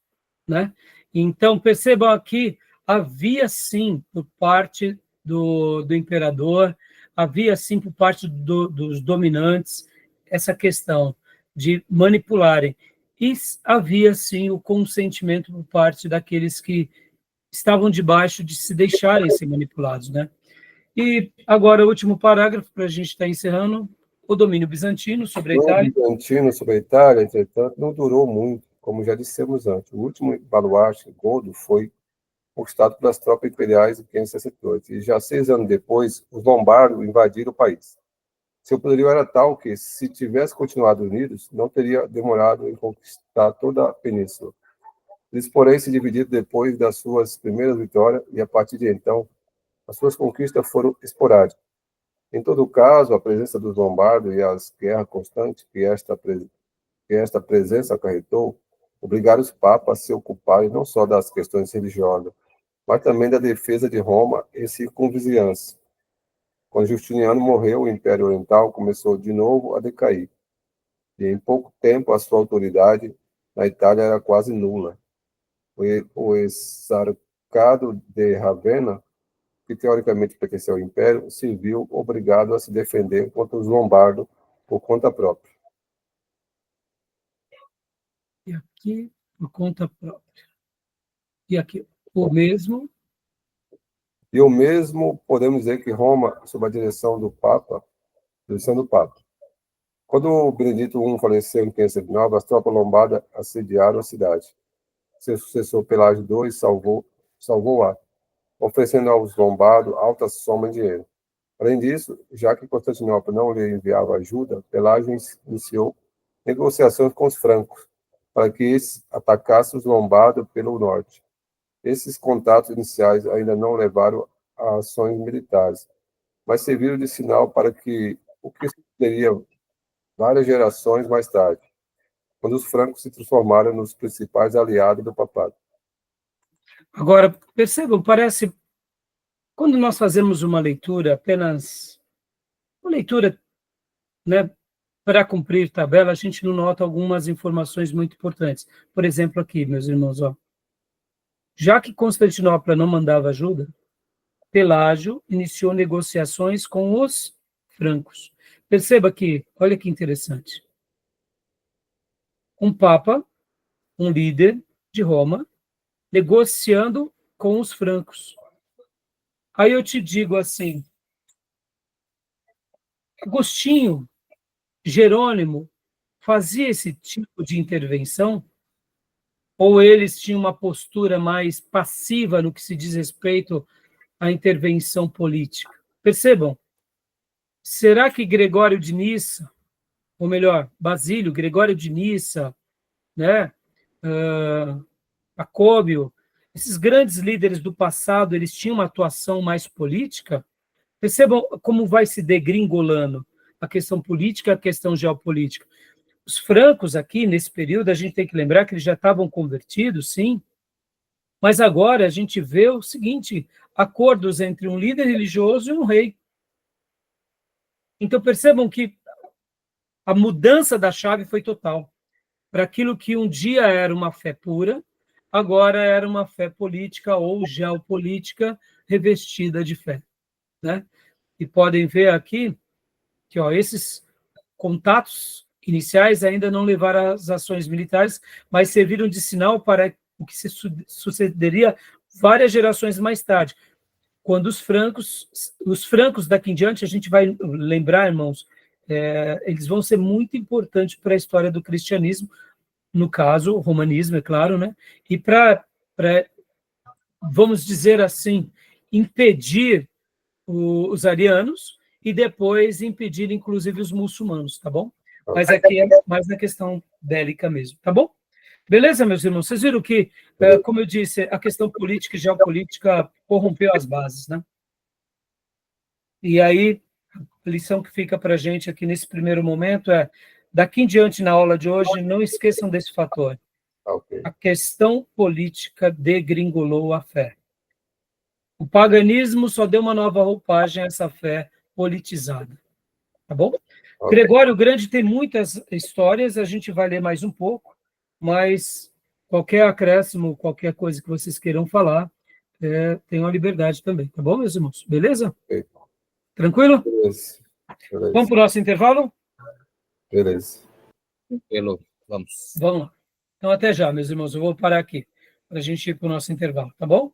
né? Então, percebam aqui, havia sim, por parte do imperador, havia sim, por parte dos dominantes, essa questão de manipularem. E havia sim o consentimento por parte daqueles que estavam debaixo de se deixarem ser manipulados, né? E agora, o último parágrafo, para a gente estar encerrando, o domínio bizantino sobre a Itália. O bizantino sobre a Itália, entretanto, não durou muito, como já dissemos antes. O último baluarte, Godo, foi conquistado pelas tropas imperiais em 568, e já 6 anos depois, os lombardos invadiram o país. Seu poderio era tal que, se tivesse continuado unidos, não teria demorado em conquistar toda a península. Eles, porém, se dividiram depois das suas primeiras vitórias, e a partir de então, as suas conquistas foram esporádicas. Em todo caso, a presença dos lombardos e as guerras constantes que esta presença acarretou, obrigaram os papas a se ocuparem não só das questões religiosas, mas também da defesa de Roma e circunvizinhança. Quando Justiniano morreu, o Império Oriental começou de novo a decair, e em pouco tempo a sua autoridade na Itália era quase nula. O exarcado de Ravenna, que teoricamente pertenceu ao Império, se viu obrigado a se defender contra os lombardos por conta própria. E aqui, por conta própria. E aqui, o mesmo. E o mesmo podemos dizer que Roma, sob a direção do Papa. Quando Benedito I faleceu em 509, as tropas lombardas assediaram a cidade. Seu sucessor Pelágio II salvou-a, oferecendo aos lombardos alta soma de dinheiro. Além disso, já que Constantinopla não lhe enviava ajuda, Pelágio iniciou negociações com os francos, para que eles atacassem os lombardos pelo norte. Esses contatos iniciais ainda não levaram a ações militares, mas serviram de sinal para o que sucederia várias gerações mais tarde, quando os francos se transformaram nos principais aliados do papado. Agora, percebam, parece, quando nós fazemos uma leitura, apenas uma leitura, né, para cumprir tabela, a gente não nota algumas informações muito importantes. Por exemplo, aqui, meus irmãos, ó. Já que Constantinopla não mandava ajuda, Pelágio iniciou negociações com os francos. Perceba que, olha que interessante. Um papa, um líder de Roma, negociando com os francos. Aí eu te digo assim, Agostinho, Jerônimo, fazia esse tipo de intervenção? Ou eles tinham uma postura mais passiva no que se diz respeito à intervenção política? Percebam, será que Gregório de Nissa, ou melhor, Basílio, Gregório de Nissa, né, Jacóbio, esses grandes líderes do passado, eles tinham uma atuação mais política? Percebam como vai se degringolando a questão política, a questão geopolítica. Os francos aqui, nesse período, a gente tem que lembrar que eles já estavam convertidos, sim, mas agora a gente vê o seguinte, acordos entre um líder religioso e um rei. Então percebam que a mudança da chave foi total. Para aquilo que um dia era uma fé pura, agora era uma fé política ou geopolítica revestida de fé, né? E podem ver aqui que, ó, esses contatos iniciais ainda não levaram às ações militares, mas serviram de sinal para o que se sucederia várias gerações mais tarde, quando os francos daqui em diante, a gente vai lembrar, irmãos, eles vão ser muito importantes para a história do cristianismo, no caso, o romanismo, é claro, né? E para, vamos dizer assim, impedir os arianos e depois impedir, inclusive, os muçulmanos, tá bom? Mas aqui é mais na questão bélica mesmo, tá bom? Beleza, meus irmãos? Vocês viram que, como eu disse, a questão política e geopolítica corrompeu as bases, né? E aí, a lição que fica para a gente aqui nesse primeiro momento é, daqui em diante, na aula de hoje, não esqueçam desse fator. Ok. A questão política degringolou a fé. O paganismo só deu uma nova roupagem a essa fé politizada. Tá bom? Ok. Gregório Grande tem muitas histórias, a gente vai ler mais um pouco, mas qualquer acréscimo, qualquer coisa que vocês queiram falar, tenham a liberdade também, tá bom, meus irmãos? Beleza? Ok. Tranquilo? Beleza. Vamos para o nosso intervalo? Beleza. Vamos. Vamos lá. Então, até já, meus irmãos. Eu vou parar aqui para a gente ir para o nosso intervalo, tá bom?